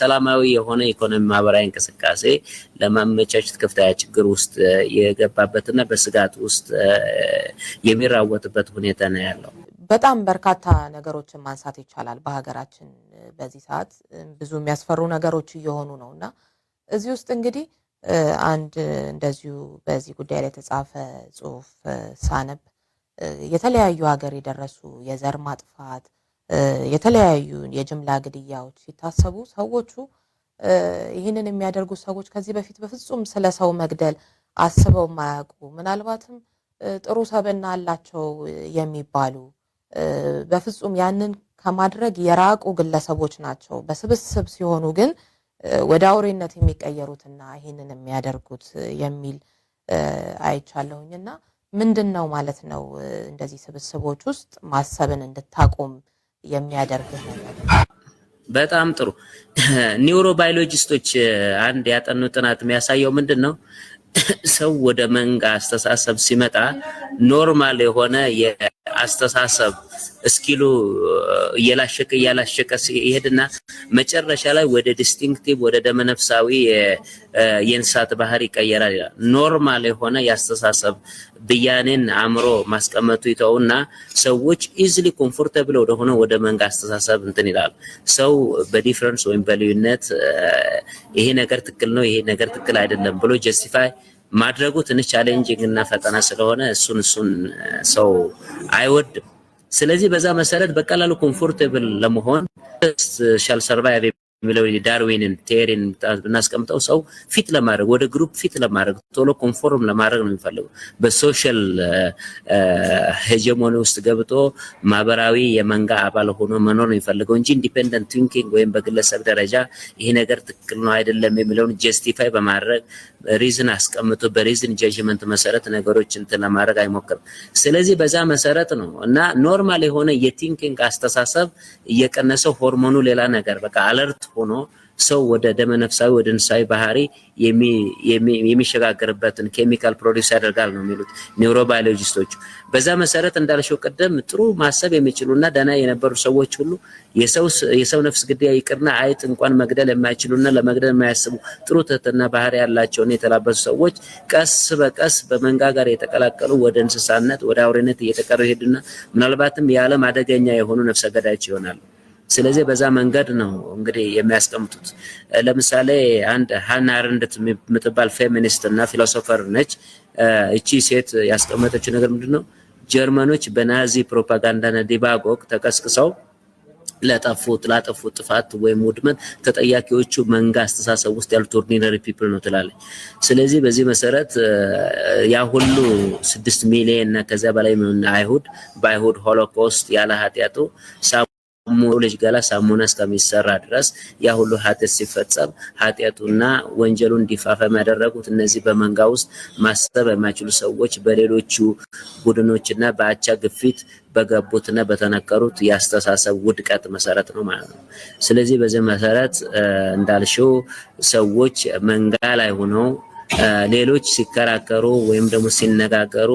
ሰላማዊ የሆነ ኢኮኖሚ ማህበራዊ እንቅስቃሴ ለማመቻቸት ከፍተኛ ችግር ውስጥ የገባበትና በስጋት ውስጥ የሚራወጥበት ሁኔታ ነው ያለው። በጣም በርካታ ነገሮችን ማንሳት ይቻላል። በሀገራችን በዚህ ሰዓት ብዙ የሚያስፈሩ ነገሮች እየሆኑ ነውና እዚህ ውስጥ እንግዲህ አንድ እንደዚሁ በዚህ ጉዳይ ላይ የተጻፈ ጽሁፍ ሳነብ የተለያዩ ሀገር የደረሱ የዘር ማጥፋት የተለያዩ የጅምላ ግድያዎች ሲታሰቡ ሰዎቹ ይህንን የሚያደርጉ ሰዎች ከዚህ በፊት በፍጹም ስለ ሰው መግደል አስበው ማያውቁ ምናልባትም ጥሩ ሰብዕና አላቸው የሚባሉ በፍጹም ያንን ከማድረግ የራቁ ግለሰቦች ናቸው። በስብስብ ሲሆኑ ግን ወደ አውሬነት የሚቀየሩትና ይህንን የሚያደርጉት የሚል አይቻለሁኝና ምንድነው ማለት ነው እንደዚህ ስብስቦች ውስጥ ማሰብን እንድታቆም የሚያደርግህ ነገር? በጣም ጥሩ። ኒውሮባዮሎጂስቶች አንድ ያጠኑ ጥናት የሚያሳየው ምንድነው ሰው ወደ መንጋ አስተሳሰብ ሲመጣ ኖርማል የሆነ አስተሳሰብ እስኪሉ እያላሸቀ ይሄድና መጨረሻ ላይ ወደ ዲስቲንክቲቭ ወደ ደመነፍሳዊ የእንስሳት ባህሪ ይቀየራል ይላል። ኖርማል የሆነ ያስተሳሰብ ብያኔን አእምሮ ማስቀመጡ ይተውና ሰዎች ኢዚሊ ኮምፎርታብል ወደ መንጋ አስተሳሰብ እንትን ይላል። ሰው በዲፈረንስ ወይም በልዩነት ይሄ ነገር ትክክል ነው፣ ይሄ ነገር ትክክል አይደለም ብሎ ጀስቲፋይ ማድረጉ ትንሽ ቻሌንጂንግ እና ፈተና ስለሆነ እሱን ሰው አይወድም። ስለዚህ በዛ መሰረት በቀላሉ ኮምፎርታብል ለመሆን ሻል ሰርቫይቭ የሚለው ዳርዊንን ቴሪን እናስቀምጠው ሰው ፊት ለማድረግ ወደ ግሩፕ ፊት ለማድረግ ቶሎ ኮንፎርም ለማድረግ ነው የሚፈልገው። በሶሻል ሄጀሞኒ ውስጥ ገብቶ ማህበራዊ የመንጋ አባል ሆኖ መኖር ነው የሚፈልገው እንጂ ኢንዲፔንደንት ቲንኪንግ ወይም በግለሰብ ደረጃ ይሄ ነገር ትክክል ነው አይደለም የሚለውን ጀስቲፋይ በማድረግ ሪዝን አስቀምጦ በሪዝን ጀጅመንት መሰረት ነገሮችን እንትን ለማድረግ አይሞክርም። ስለዚህ በዛ መሰረት ነው እና ኖርማል የሆነ የቲንኪንግ አስተሳሰብ እየቀነሰው ሆርሞኑ ሌላ ነገር በቃ አለርት ሆኖ ሰው ወደ ደመነፍሳዊ ወደ እንስሳዊ ባህሪ የሚሸጋገርበትን ኬሚካል ፕሮዲዩስ ያደርጋል ነው የሚሉት ኒውሮባዮሎጂስቶቹ። በዛ መሰረት እንዳልሽው ቀደም ጥሩ ማሰብ የሚችሉና ደና የነበሩ ሰዎች ሁሉ የሰው ነፍስ ግድያ ይቅርና አይጥ እንኳን መግደል የማይችሉና ለመግደል የማያስቡ ጥሩ ትህትና ባህሪ ያላቸውና የተላበሱ ሰዎች ቀስ በቀስ በመንጋ ጋር የተቀላቀሉ ወደ እንስሳነት ወደ አውሬነት እየተቀሩ ይሄዱና ምናልባትም የዓለም አደገኛ የሆኑ ነፍሰ ገዳዮች ይሆናሉ። ስለዚህ በዛ መንገድ ነው እንግዲህ የሚያስቀምጡት። ለምሳሌ አንድ ሃና አረንደት የምትባል ፌሚኒስት እና ፊሎሶፈር ነች። እቺ ሴት ያስቀመጠችው ነገር ምንድነው? ጀርመኖች በናዚ ፕሮፓጋንዳና ዲባጎግ ተቀስቅሰው ላጠፉት ጥፋት ወይም ውድመት ተጠያቂዎቹ መንጋ አስተሳሰብ ውስጥ ያሉት ኦርዲነሪ ፒፕል ነው ትላለች። ስለዚህ በዚህ መሰረት ያ ሁሉ 6 ሚሊዮን እና ከዛ በላይ አይሁድ በአይሁድ ሆሎኮስት ያለ ኃጢያቱ ሙሉጅ ገላ ሳሙና እስከሚሰራ ድረስ ያ ሁሉ ኃጢያት ሲፈጸም ኃጢያቱና ወንጀሉ እንዲፋፋም ያደረጉት እነዚህ በመንጋ ውስጥ ማሰብ የማይችሉ ሰዎች በሌሎቹ ቡድኖችና በአቻ ግፊት በገቡትና በተነከሩት ያስተሳሰብ ውድቀት መሰረት ነው ማለት ነው። ስለዚህ በዚህ መሰረት እንዳልሽው ሰዎች መንጋ ላይ ሆነው ሌሎች ሲከራከሩ ወይም ደግሞ ሲነጋገሩ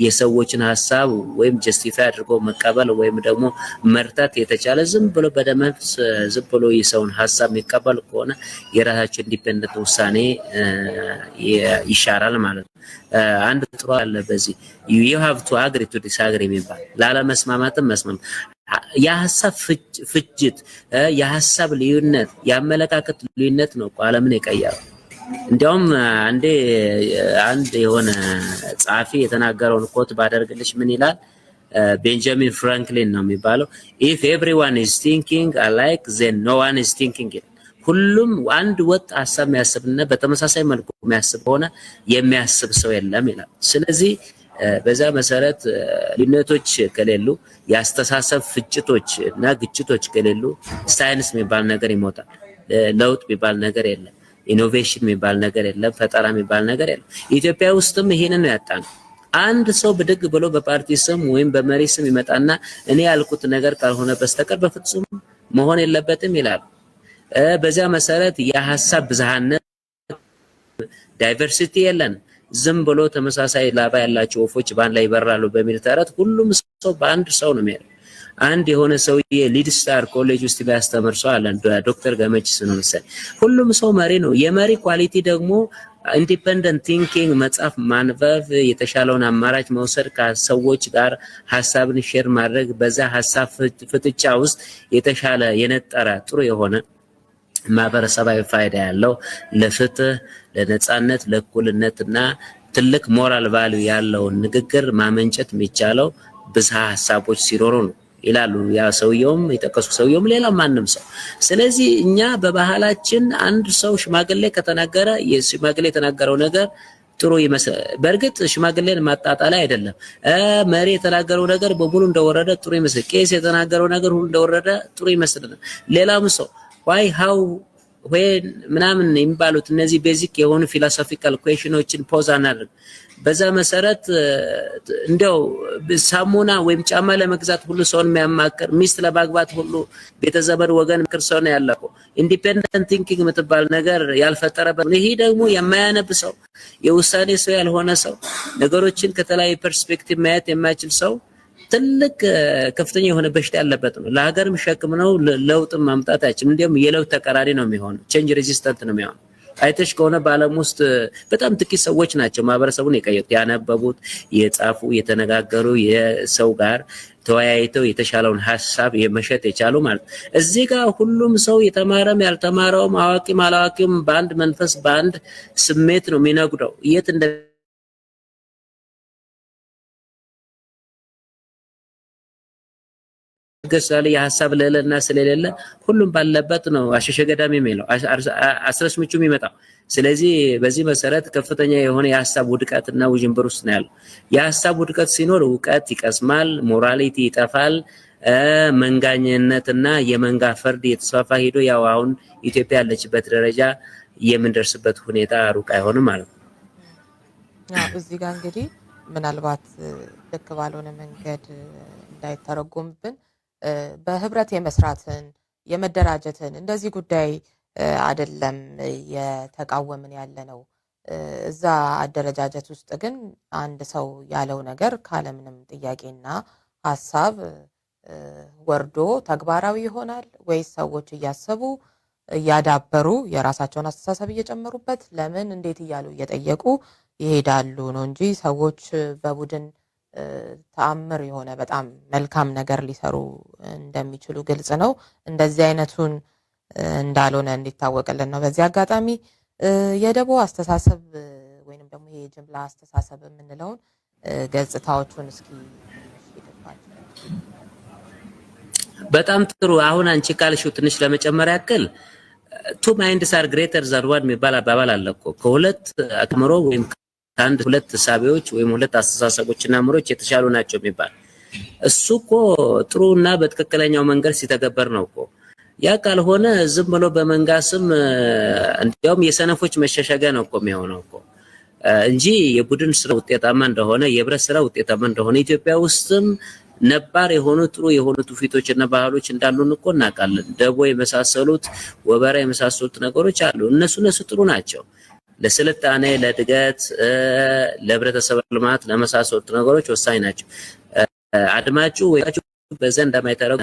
የሰዎችን ሐሳብ ወይም ጀስቲፋይ አድርጎ መቀበል ወይም ደግሞ መርታት የተቻለ ዝም ብሎ በደመነፍስ ዝም ብሎ የሰውን ሐሳብ የሚቀበል ከሆነ የራሳቸው ኢንዲፔንደንት ውሳኔ ይሻራል ማለት ነው። አንድ ጥሩ አለ በዚህ you have to agree to disagree የሚባል ላለመስማማትም መስማማት የሐሳብ ፍጅት የሐሳብ ልዩነት የአመለካከት ልዩነት ነው ዓለምን የቀየረው። እንዲያውም አንድ የሆነ ጻፊ የተናገረውን ኮት ባደርግልሽ ምን ይላል? ቤንጃሚን ፍራንክሊን ነው የሚባለው if everyone is thinking alike then no one is thinking it። ሁሉም አንድ ወጥ ሐሳብ የሚያስብና በተመሳሳይ መልኩ የሚያስብ ሆነ የሚያስብ ሰው የለም ይላል። ስለዚህ በዛ መሰረት ልዩነቶች ከሌሉ ያስተሳሰብ ፍጭቶች እና ግጭቶች ከሌሉ ሳይንስ የሚባል ነገር ይሞታል። ለውጥ የሚባል ነገር የለም። ኢኖቬሽን የሚባል ነገር የለም። ፈጠራ የሚባል ነገር የለም። ኢትዮጵያ ውስጥም ይሄንን ነው ያጣነው። አንድ ሰው ብድግ ብሎ በፓርቲ ስም ወይም በመሪ ስም ይመጣና እኔ ያልኩት ነገር ካልሆነ በስተቀር በፍጹም መሆን የለበትም ይላል። በዚያ መሰረት የሐሳብ ብዝሃነት ዳይቨርሲቲ የለን። ዝም ብሎ ተመሳሳይ ላባ ያላቸው ወፎች ባንድ ላይ ይበራሉ በሚል ተረት ሁሉም ሰው በአንድ ሰው ነው የሚያለው። አንድ የሆነ ሰውዬ ሊድ ስታር ኮሌጅ ውስጥ ቢያስተምር ሰው አለ ዶክተር ገመችስ ነው መሰለኝ። ሁሉም ሰው መሪ ነው። የመሪ ኳሊቲ ደግሞ ኢንዲፔንደንት ቲንኪንግ መጻፍ ማንበብ የተሻለውን አማራጭ መውሰድ ከሰዎች ጋር ሐሳብን ሼር ማድረግ በዛ ሐሳብ ፍጥጫ ውስጥ የተሻለ የነጠረ ጥሩ የሆነ ማህበረሰባዊ ፋይዳ ያለው ለፍትህ ለነጻነት ለእኩልነትና ትልቅ ሞራል ቫልዩ ያለው ንግግር ማመንጨት የሚቻለው ብዝሃ ሐሳቦች ሲኖሩ ነው ይላሉ። ያ ሰውየውም የጠቀሱ ሰውየውም ሌላ ማንም ሰው። ስለዚህ እኛ በባህላችን አንድ ሰው ሽማግሌ ከተናገረ የሽማግሌ የተናገረው ነገር ጥሩ ይመስላል። በእርግጥ ሽማግሌን ማጣጣል አይደለም። መሪ የተናገረው ነገር በሙሉ እንደወረደ ጥሩ ይመስላል። ቄስ የተናገረው ነገር ሁሉ እንደወረደ ጥሩ ይመስላል። ሌላም ሰው why how when ምናምን የሚባሉት እነዚህ ቤዚክ የሆኑ ፊሎሶፊካል ኩዌሽኖችን ፖዝ አናደርግ። በዛ መሰረት እንደው ሳሙና ወይም ጫማ ለመግዛት ሁሉ ሰውን የሚያማክር ሚስት ለማግባት ሁሉ ቤተዘመድ ወገን ምክር ሰው ነው ያለው። ኢንዲፔንደንት ቲንኪንግ የምትባል ነገር ያልፈጠረበት ይሄ ደግሞ የማያነብ ሰው የውሳኔ ሰው ያልሆነ ሰው ነገሮችን ከተለያየ ፐርስፔክቲቭ ማየት የማይችል ሰው ትልቅ ከፍተኛ የሆነ በሽታ ያለበት ነው። ለሀገርም ሸክም ነው። ለውጥ ማምጣት አይችልም። እንዲያውም የለውጥ ተቃራኒ ነው የሚሆነው። ቼንጅ ሬዚስታንት ነው የሚሆነው። አይተሽ ከሆነ በዓለም ውስጥ በጣም ጥቂት ሰዎች ናቸው ማህበረሰቡን የቀየሩት፣ ያነበቡት፣ የጻፉ፣ የተነጋገሩ፣ የሰው ጋር ተወያይተው የተሻለውን ሐሳብ የመሸጥ የቻሉ ማለት። እዚህ ጋር ሁሉም ሰው የተማረም ያልተማረውም አዋቂም አላዋቂም በአንድ መንፈስ በአንድ ስሜት ነው የሚነግደው። የት እንደ ገሳለ የሐሳብ ልዕልና ስለሌለ ሁሉም ባለበት ነው አሸሸ ገዳሚ የሚለው አስረስ ምቹ የሚመጣው። ስለዚህ በዚህ መሰረት ከፍተኛ የሆነ የሐሳብ ውድቀትና ውዥንብር ውስጥ ነው ያለው። የሐሳብ ውድቀት ሲኖር ዕውቀት ይቀስማል፣ ሞራሊቲ ይጠፋል፣ መንጋኝነትና የመንጋ ፍርድ የተስፋፋ ሄዶ ያው አሁን ኢትዮጵያ ያለችበት ደረጃ የምንደርስበት ሁኔታ ሩቅ አይሆንም ማለት ነው። እዚህ ጋር እንግዲህ ምናልባት ልክ ባልሆነ መንገድ እንዳይተረጎምብን በህብረት የመስራትን የመደራጀትን እንደዚህ ጉዳይ አይደለም የተቃወምን ያለ ነው። እዛ አደረጃጀት ውስጥ ግን አንድ ሰው ያለው ነገር ካለምንም ጥያቄና ሐሳብ ወርዶ ተግባራዊ ይሆናል ወይስ ሰዎች እያሰቡ እያዳበሩ የራሳቸውን አስተሳሰብ እየጨመሩበት ለምን እንዴት እያሉ እየጠየቁ ይሄዳሉ ነው እንጂ ሰዎች በቡድን ተአምር የሆነ በጣም መልካም ነገር ሊሰሩ እንደሚችሉ ግልጽ ነው። እንደዚህ አይነቱን እንዳልሆነ እንዲታወቅልን ነው። በዚህ አጋጣሚ የደቦ አስተሳሰብ ወይንም ደግሞ ይሄ ጅምላ አስተሳሰብ የምንለውን ገጽታዎቹን እስኪ በጣም ጥሩ። አሁን አንቺ ካልሽው ትንሽ ለመጨመር ያክል ቱ ማይንድስ አር ግሬተር ዛን ዋን የሚባል አባባል አለ እኮ። ከሁለት አእምሮ ወይም ከአንድ ሁለት ሳቢዎች ወይም ሁለት አስተሳሰቦችና አእምሮች የተሻሉ ናቸው የሚባል እሱ እኮ ጥሩና በትክክለኛው መንገድ ሲተገበር ነው እኮ። ያ ካልሆነ ዝም ብሎ በመንጋ ስም እንዲያውም የሰነፎች መሸሸጊያ ነው እኮ የሚሆነው እኮ እንጂ የቡድን ስራ ውጤታማ እንደሆነ የህብረት ስራ ውጤታማ እንደሆነ ኢትዮጵያ ውስጥም ነባር የሆኑ ጥሩ የሆኑ ትውፊቶችና ባህሎች እንዳሉን እኮ እናውቃለን። ደቦ የመሳሰሉት ወበራ የመሳሰሉት ነገሮች አሉ። እነሱ ጥሩ ናቸው። ለስልጣኔ፣ ለእድገት፣ ለህብረተሰብ ልማት ለመሳሰሉት ነገሮች ወሳኝ ናቸው። አድማጩ ወይታችሁ በዘንድ እንደማይተረጉ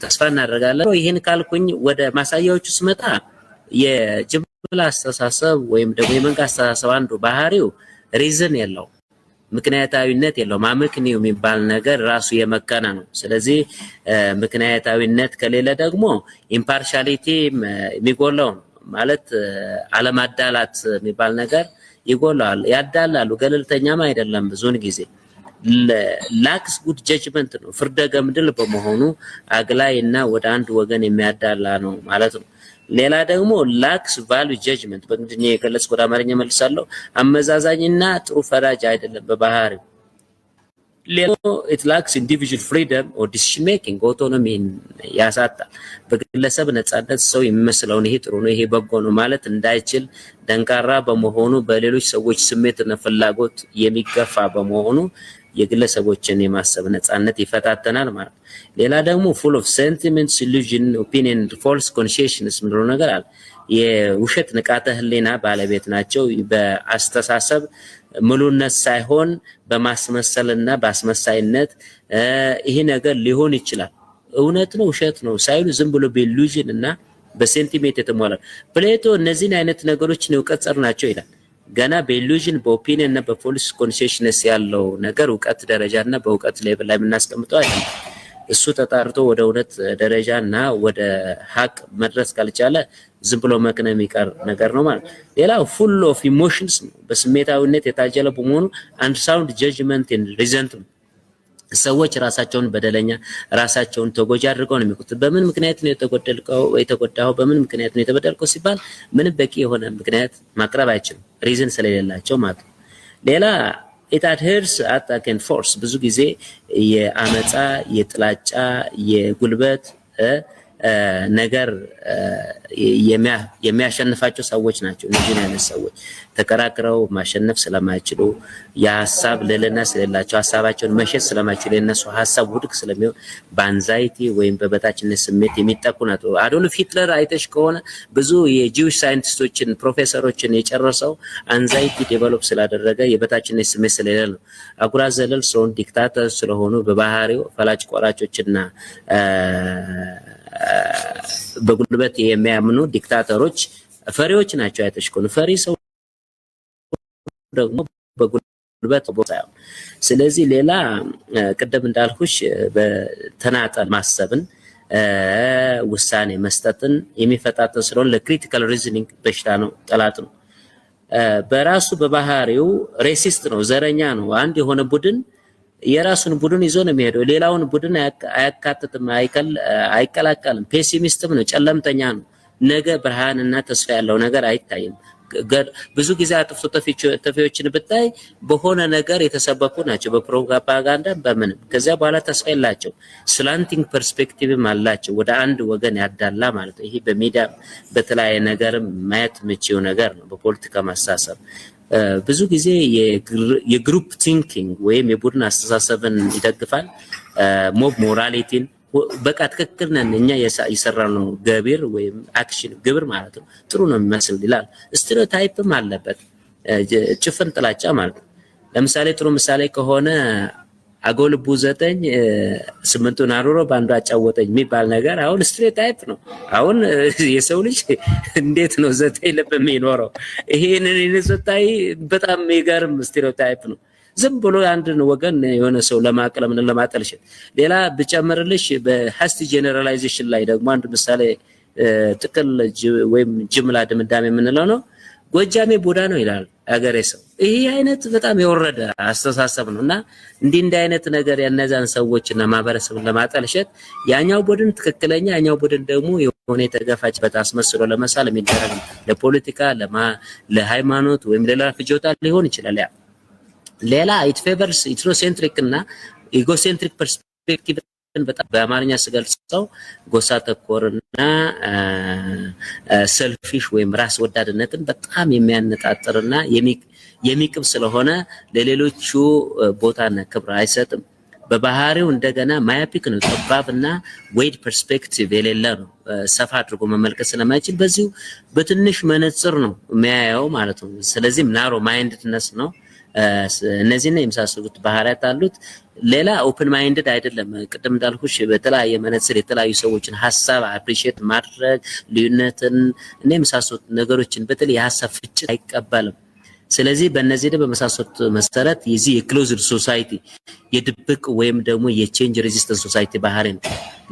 ተስፋ እናደርጋለን። ይሄን ካልኩኝ ወደ ማሳያዎቹ ስመጣ የጅምላ አስተሳሰብ ወይም ደግሞ የመንጋ አስተሳሰብ አንዱ ባህሪው ሪዝን የለው፣ ምክንያታዊነት የለው። አመክንዮ የሚባል ነገር ራሱ የመከነ ነው። ስለዚህ ምክንያታዊነት ከሌለ ደግሞ ኢምፓርሻሊቲ የሚጎለው ነው ማለት አለማዳላት የሚባል ነገር ይጎላል። ያዳላሉ፣ ገለልተኛም አይደለም። ብዙውን ጊዜ ላክስ ጉድ ጀጅመንት ነው። ፍርደ ገምድል በመሆኑ አግላይ እና ወደ አንድ ወገን የሚያዳላ ነው ማለት ነው። ሌላ ደግሞ ላክስ ቫልዩ ጀጅመንት በእንግሊዝኛ የገለጽኩት ወደ አማርኛ መልሳለሁ። አመዛዛኝና ጥሩ ፈራጅ አይደለም በባህሪው። ሌላው it lacks individual freedom or decision making autonomy ያሳጣል። በግለሰብ ነፃነት ሰው የሚመስለውን ይሄ ጥሩ ነው ይሄ በጎ ነው ማለት እንዳይችል ደንቃራ በመሆኑ በሌሎች ሰዎች ስሜትና ፍላጎት የሚገፋ በመሆኑ የግለሰቦችን የማሰብ ነፃነት ይፈታተናል ማለት። ሌላ ደግሞ full of sentiments, illusion, opinion, false consciousness ምንድነው ነገር አለ። የውሸት ንቃተ ህሊና ባለቤት ናቸው። በአስተሳሰብ ሙሉነት ሳይሆን በማስመሰልና በአስመሳይነት ይሄ ነገር ሊሆን ይችላል እውነት ነው ውሸት ነው ሳይሉ ዝም ብሎ በኢሉዥን እና በሴንቲሜንት የተሞላ ፕሌቶ እነዚህን አይነት ነገሮች ነው ቀጸር ናቸው ይላል። ገና በኢሉዥን በኦፒኒየን እና በፎልስ ኮንሲየስነስ ያለው ነገር ዕውቀት ደረጃና በዕውቀት ሌቭል ላይ የምናስቀምጠው አይደለም። እሱ ተጣርቶ ወደ እውነት ደረጃና ወደ ሀቅ መድረስ ካልቻለ ዝም ብሎ መክነ የሚቀር ነገር ነው ማለት። ሌላው ፉል ኦፍ ኢሞሽንስ በስሜታዊነት የታጀለ በመሆኑ አንድ ሳውንድ ጀጅመንት ኤንድ ሪዘንትመንት ሰዎች ራሳቸውን በደለኛ ራሳቸውን ተጎጂ አድርገው ነው የሚቆጡት። በምን ምክንያት ነው የተጎዳው በምን ምክንያት ነው የተበደልከው ሲባል ምንም በቂ የሆነ ምክንያት ማቅረብ አይችልም ሪዝን ስለሌላቸው ማለት ነው። ሌላ it adheres attack and force ብዙ ጊዜ የአመጻ የጥላጫ የጉልበት ነገር የሚያሸንፋቸው ሰዎች ናቸው። እነዚህ አይነት ሰዎች ተከራክረው ማሸነፍ ስለማይችሉ የሐሳብ ልዕልና ስለሌላቸው ሐሳባቸውን መሸጥ ስለማይችሉ የነሱ ሐሳብ ውድቅ ስለሚሆን በአንዛይቲ ወይም በበታችነት ስሜት የሚጠቁ ናቸው። አዶልፍ ሂትለር አይተሽ ከሆነ ብዙ የጂውሽ ሳይንቲስቶችን ፕሮፌሰሮችን የጨረሰው አንዛይቲ ዴቨሎፕ ስላደረገ የበታችነት ስሜት ስለሌለ ነው። አጉራ ዘለል ሰውን ዲክታተር ስለሆኑ በባህሪው ፈላጭ ቆራጮችና በጉልበት የሚያምኑ ዲክታተሮች ፈሪዎች ናቸው። አይተሽኮን ፈሪ ሰው ደግሞ በጉልበት ቦታ። ስለዚህ ሌላ ቅድም እንዳልኩሽ በተናጠል ማሰብን ውሳኔ መስጠትን የሚፈታተን ስለሆነ ለክሪቲካል ሪዝኒንግ በሽታ ነው፣ ጠላት ነው። በራሱ በባህሪው ሬሲስት ነው፣ ዘረኛ ነው። አንድ የሆነ ቡድን የራሱን ቡድን ይዞ ነው የሚሄደው፣ ሌላውን ቡድን አያካትትም፣ አይቀላቀልም። ፔሲሚስትም ነው፣ ጨለምተኛ ነው። ነገ ብርሃንና ተስፋ ያለው ነገር አይታይም። ብዙ ጊዜ አጥፍቶ ጠፊዎችን ብታይ በሆነ ነገር የተሰበኩ ናቸው፣ በፕሮፓጋንዳ በምንም። ከዚያ በኋላ ተስፋ የላቸው። ስላንቲንግ ፐርስፔክቲቭም አላቸው፣ ወደ አንድ ወገን ያዳላ ማለት ነው። ይሄ በሚዲያ በተለያየ ነገርም ማየት ምቺው ነገር ነው። በፖለቲካ ማሳሰብ ብዙ ጊዜ የግሩፕ ቲንኪንግ ወይም የቡድን አስተሳሰብን ይደግፋል። ሞብ ሞራሊቲን በቃ ትክክል ነን እኛ የሰራነው ገቢር ወይም አክሽን ግብር ማለት ነው ጥሩ ነው የሚመስል ይላል። ስቴሪዮታይፕም አለበት፣ ጭፍን ጥላቻ ማለት ነው። ለምሳሌ ጥሩ ምሳሌ ከሆነ አጎልቡ 9 8ቱን አሩሮ ባንዱ አጫወተኝ የሚባል ነገር አሁን ስቴሪዮታይፕ ነው። አሁን የሰው ልጅ እንዴት ነው 9 ልብ የሚኖረው? ይሄንን ይነስታይ በጣም የሚገርም ስቴሪዮታይፕ ነው። ዝም ብሎ አንድን ወገን የሆነ ሰው ለማቅለም ለማጠልሸት። ሌላ ብጨምርልሽ በሃስቲ ጄነራላይዜሽን ላይ ደግሞ አንድ ምሳሌ ጥቅል ወይም ጅምላ ድምዳሜ የምንለው ነው። ጎጃሜ ቡዳ ነው ይላል አገሬ ሰው። ይሄ አይነት በጣም የወረደ አስተሳሰብ ነውና እንዲህ አይነት ነገር ያነዛን ሰዎችና ማህበረሰብን ለማጠልሸት ያኛው ቡድን ትክክለኛ ያኛው ቡድን ደግሞ የሆነ የተገፋችበት አስመስሎ ለመሳል የሚደረግ ለፖለቲካ ለሃይማኖት ወይም ሌላ ፍጆታ ሊሆን ይችላል። ያ ሌላ ኢት ፌቨርስ ኢትሮሴንትሪክ እና ኢጎሴንትሪክ ፐርስፔክቲቭ በጣም በአማርኛ ስገልጸው ጎሳ ተኮርና ሰልፊሽ ወይም ራስ ወዳድነትን በጣም የሚያነጣጥርና የሚቅብ ስለሆነ ለሌሎቹ ቦታና ክብር አይሰጥም። በባህሪው እንደገና ማያፒክ ነው፣ ጠባብና ዌይድ ፐርስፔክቲቭ የሌለ ነው። ሰፋ አድርጎ መመልከት ስለማይችል በዚሁ በትንሽ መነጽር ነው የሚያየው ማለት ነው። ስለዚህ ናሮ ማይንድነስ ነው። እነዚህና የመሳሰሉት ባህሪያት አሉት። ሌላ ኦፕን ማይንድድ አይደለም። ቅድም እንዳልኩሽ በተለያየ መነጽር የተለያዩ ሰዎችን ሐሳብ አፕሪሺየት ማድረግ ልዩነትን እና የመሳሰሉት ነገሮችን በተለይ የሐሳብ ፍጭት አይቀበልም። ስለዚህ በእነዚህ በመሳሰሉት መሰረት የዚህ የክሎዝድ ሶሳይቲ የድብቅ ወይም ደግሞ የቼንጅ ሬዚስተንስ ሶሳይቲ ባህሪ ነው።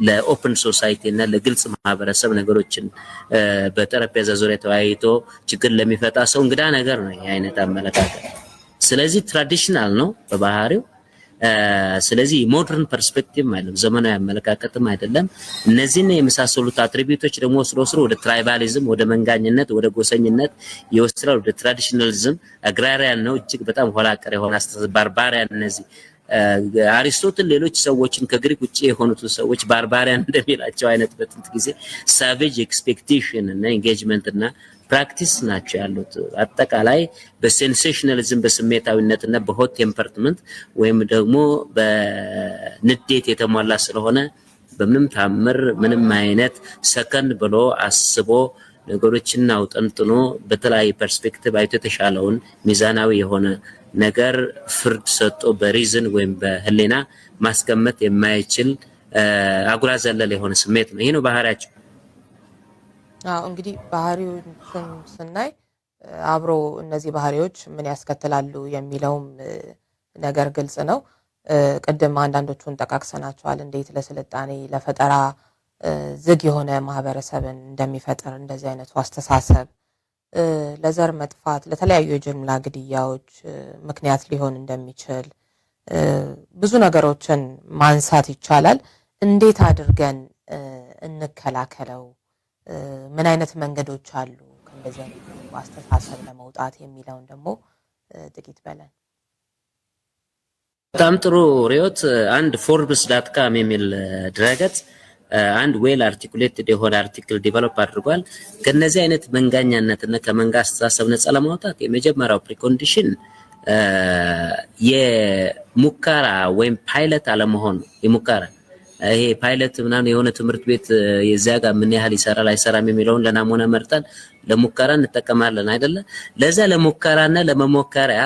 ለኦፕን ሶሳይቲ እና ለግልጽ ማህበረሰብ ነገሮችን በጠረጴዛ ዙሪያ ተወያይቶ ችግር ለሚፈታ ሰው እንግዳ ነገር ነው ይሄ አይነት አመለካከት። ስለዚህ ትራዲሽናል ነው በባህሪው። ስለዚህ ሞደርን ፐርስፔክቲቭ ማለት ዘመናዊ አመለካከትም አይደለም። እነዚህን የመሳሰሉት አትሪቢዩቶች ደግሞ ወስዶ ወደ ትራይባሊዝም፣ ወደ መንጋኝነት፣ ወደ ጎሰኝነት ይወስዳል። ወደ ትራዲሽናሊዝም አግራሪያን ነው፣ እጅግ በጣም ኋላ ቀር የሆነ አስተሳሰብ ባርባሪያን። እነዚህ አሪስቶትል ሌሎች ሰዎችን ከግሪክ ውጪ የሆኑት ሰዎች ባርባሪያን እንደሚላቸው አይነት በጥንት ጊዜ ሳቬጅ ኤክስፔክቴሽን እና ኢንጌጅመንት እና ፕራክቲስ ናቸው ያሉት። አጠቃላይ በሴንሴሽናሊዝም በስሜታዊነትና በሆት ቴምፐርመንት ወይም ደግሞ በንዴት የተሟላ ስለሆነ በምንም ታምር ምንም አይነት ሰከንድ ብሎ አስቦ ነገሮችን አውጠንጥኖ በተለያየ ፐርስፔክቲቭ አይቶ የተሻለውን ሚዛናዊ የሆነ ነገር ፍርድ ሰጥቶ በሪዝን ወይም በህሊና ማስቀመጥ የማይችል አጉራ ዘለል የሆነ ስሜት ነው። ይሄ ነው ባህሪያቸው። እንግዲህ ባህሪውን ስናይ አብሮ እነዚህ ባህሪዎች ምን ያስከትላሉ የሚለውም ነገር ግልጽ ነው። ቅድም አንዳንዶቹን ጠቃቅሰናቸዋል። እንዴት ለስልጣኔ ለፈጠራ ዝግ የሆነ ማህበረሰብን እንደሚፈጥር እንደዚህ አይነቱ አስተሳሰብ ለዘር መጥፋት፣ ለተለያዩ የጅምላ ግድያዎች ምክንያት ሊሆን እንደሚችል ብዙ ነገሮችን ማንሳት ይቻላል። እንዴት አድርገን እንከላከለው? ምን አይነት መንገዶች አሉ ከእንደዚህ አይነት አስተሳሰብ ለመውጣት የሚለውን ደግሞ ጥቂት በለን። በጣም ጥሩ ሪዮት። አንድ ፎርብስ.com የሚል ድረገጽ አንድ ዌል አርቲኩሌትድ የሆነ አርቲክል ዲቨሎፕ አድርጓል። ከነዚህ አይነት መንጋኛነትና ከመንጋ አስተሳሰብ ነፃ ለማውጣት የመጀመሪያው ፕሪኮንዲሽን የሙከራ ወይም ፓይለት አለመሆን የሙከራ ይሄ ፓይለት ምናምን የሆነ ትምህርት ቤት የዚያ ጋር ምን ያህል ይሰራል አይሰራም የሚለውን ለናሙና መርጠን ለሙከራ እንጠቀማለን አይደለ? ለዛ ለሙከራና ለመሞከሪያ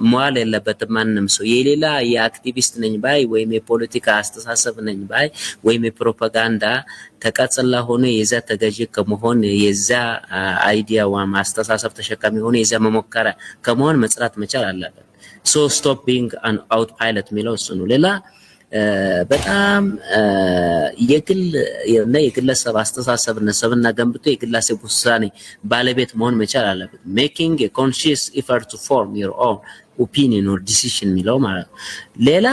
መዋል የለበትም ማንም ሰው የሌላ የአክቲቪስት ነኝ ባይ ወይም የፖለቲካ አስተሳሰብ ነኝ ባይ ወይም የፕሮፓጋንዳ ተቀጽላ ሆነ የዛ ተገዥ ከመሆን የዛ አይዲያ ወይም አስተሳሰብ ተሸካሚ ሆነ የዛ መሞከሪያ ከመሆን መጽራት መቻል አለበት። ሶ ስቶፕ ቢንግ አን አውት ፓይለት የሚለው እሱ ነው። ሌላ በጣም የግል እና የግለሰብ አስተሳሰብ እና ሰብና ገንብቶ የግለሰብ ውሳኔ ባለቤት መሆን መቻል አለበት። making a conscious effort to form your own opinion or decision የሚለው ማለት ነው። ሌላ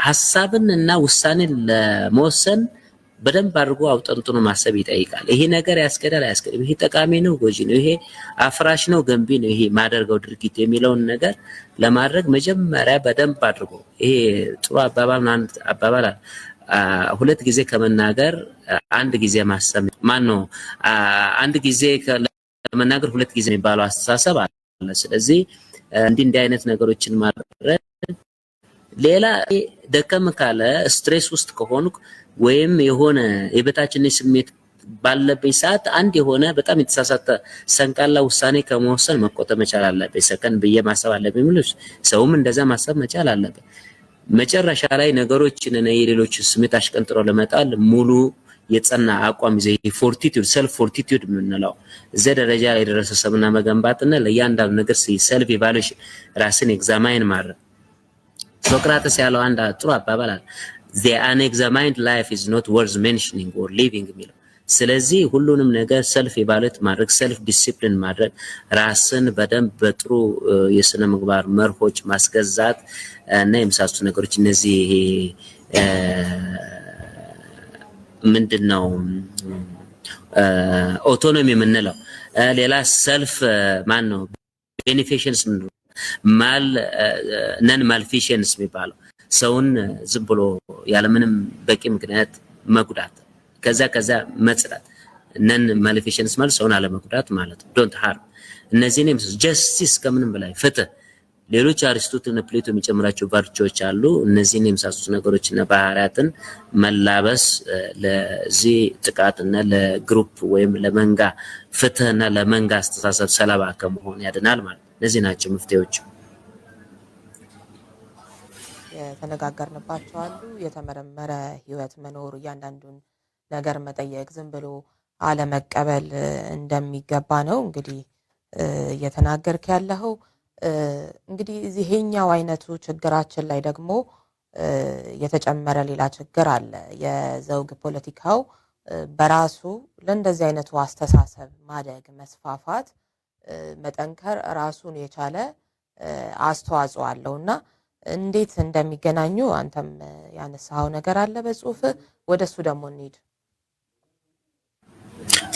ሐሳብን እና ውሳኔን ለመወሰን በደንብ አድርጎ አውጠንጥኖ ማሰብ ይጠይቃል። ይሄ ነገር ያስከዳል አያስከድም፣ ይሄ ጠቃሚ ነው ጎጂ ነው፣ ይሄ አፍራሽ ነው ገንቢ ነው፣ ይሄ ማደርገው ድርጊት የሚለውን ነገር ለማድረግ መጀመሪያ በደንብ አድርጎ ይሄ ጥሩ አባባል ሁለት ጊዜ ከመናገር አንድ ጊዜ ማሰብ ነው። አንድ ጊዜ ከመናገር ሁለት ጊዜ የሚባለው አስተሳሰብ አለ። ስለዚህ እንዲህ አይነት ነገሮችን ማድረግ ሌላ ደከም ካለ ስትሬስ ውስጥ ከሆንኩ ወይም የሆነ የበታችነት ስሜት ባለበት ሰዓት አንድ የሆነ በጣም የተሳሳተ ሰንቃላ ውሳኔ ከመወሰን መቆጠብ መቻል አለበት። ሰከን በየ ማሰብ አለበት የሚሉት ሰውም እንደዛ ማሰብ መቻል አለበት። መጨረሻ ላይ ነገሮችን እና የሌሎች ስሜት አሽቀንጥሮ ለመጣል ሙሉ የጸና አቋም ይዘ ፎርቲቲዩድ ሰልፍ ፎርቲቲዩድ የምንለው እዛ ደረጃ ላይ ደረሰ ሰብና መገንባትና ለእያንዳንዱ ነገር ሰልፍ ኢቫሉዌሽን ራስን ኤግዛማይን ማድረግ ሶክራተስ ያለው አንድ ጥሩ አባባል አለ። the unexamined life is not worth mentioning or living የሚለው። ስለዚህ ሁሉንም ነገር ሰልፍ ኢቫሉዌት ማድረግ ሰልፍ ዲሲፕሊን ማድረግ ራስን በደንብ በጥሩ የስነ ምግባር መርሆች ማስገዛት እና የመሳሰሉ ነገሮች እነዚህ ምንድነው ኦቶኖሚ የምንለው። ሌላ ሰልፍ ማን ነው ቤኔፊሽንስ ነን ማልፊሽንስ የሚባለው ሰውን ዝም ብሎ ያለምንም በቂ ምክንያት መጉዳት ከዛ መጽዳት ነን ማልፊሽንስ ማለት ሰውን አለመጉዳት ማለት ነው። ዶንት ሃርም እነዚህንም ጀስቲስ ከምንም በላይ ፍትህ ሌሎች አሪስቶትልና ፕሌቶ የሚጨምራቸው ቫርቹዎች አሉ። እነዚህን የመሳሰሉ ነገሮችና ባህሪያትን መላበስ ለዚህ ጥቃትና ለግሩፕ ወይም ለመንጋ ፍትህና ለመንጋ አስተሳሰብ ሰለባ ከመሆን ያድናል ማለት ነው። እነዚህ ናቸው መፍትሄዎች። የተነጋገርንባቸው አሉ። የተመረመረ ህይወት መኖር፣ እያንዳንዱን ነገር መጠየቅ፣ ዝም ብሎ አለመቀበል እንደሚገባ ነው እንግዲህ እየተናገርክ ያለኸው። እንግዲህ ይሄኛው አይነቱ ችግራችን ላይ ደግሞ የተጨመረ ሌላ ችግር አለ። የዘውግ ፖለቲካው በራሱ ለእንደዚህ አይነቱ አስተሳሰብ ማደግ፣ መስፋፋት፣ መጠንከር ራሱን የቻለ አስተዋጽኦ አለውና እንዴት እንደሚገናኙ አንተም ያነሳው ነገር አለ በጽሁፍ። ወደሱ ደግሞ እንሂድ።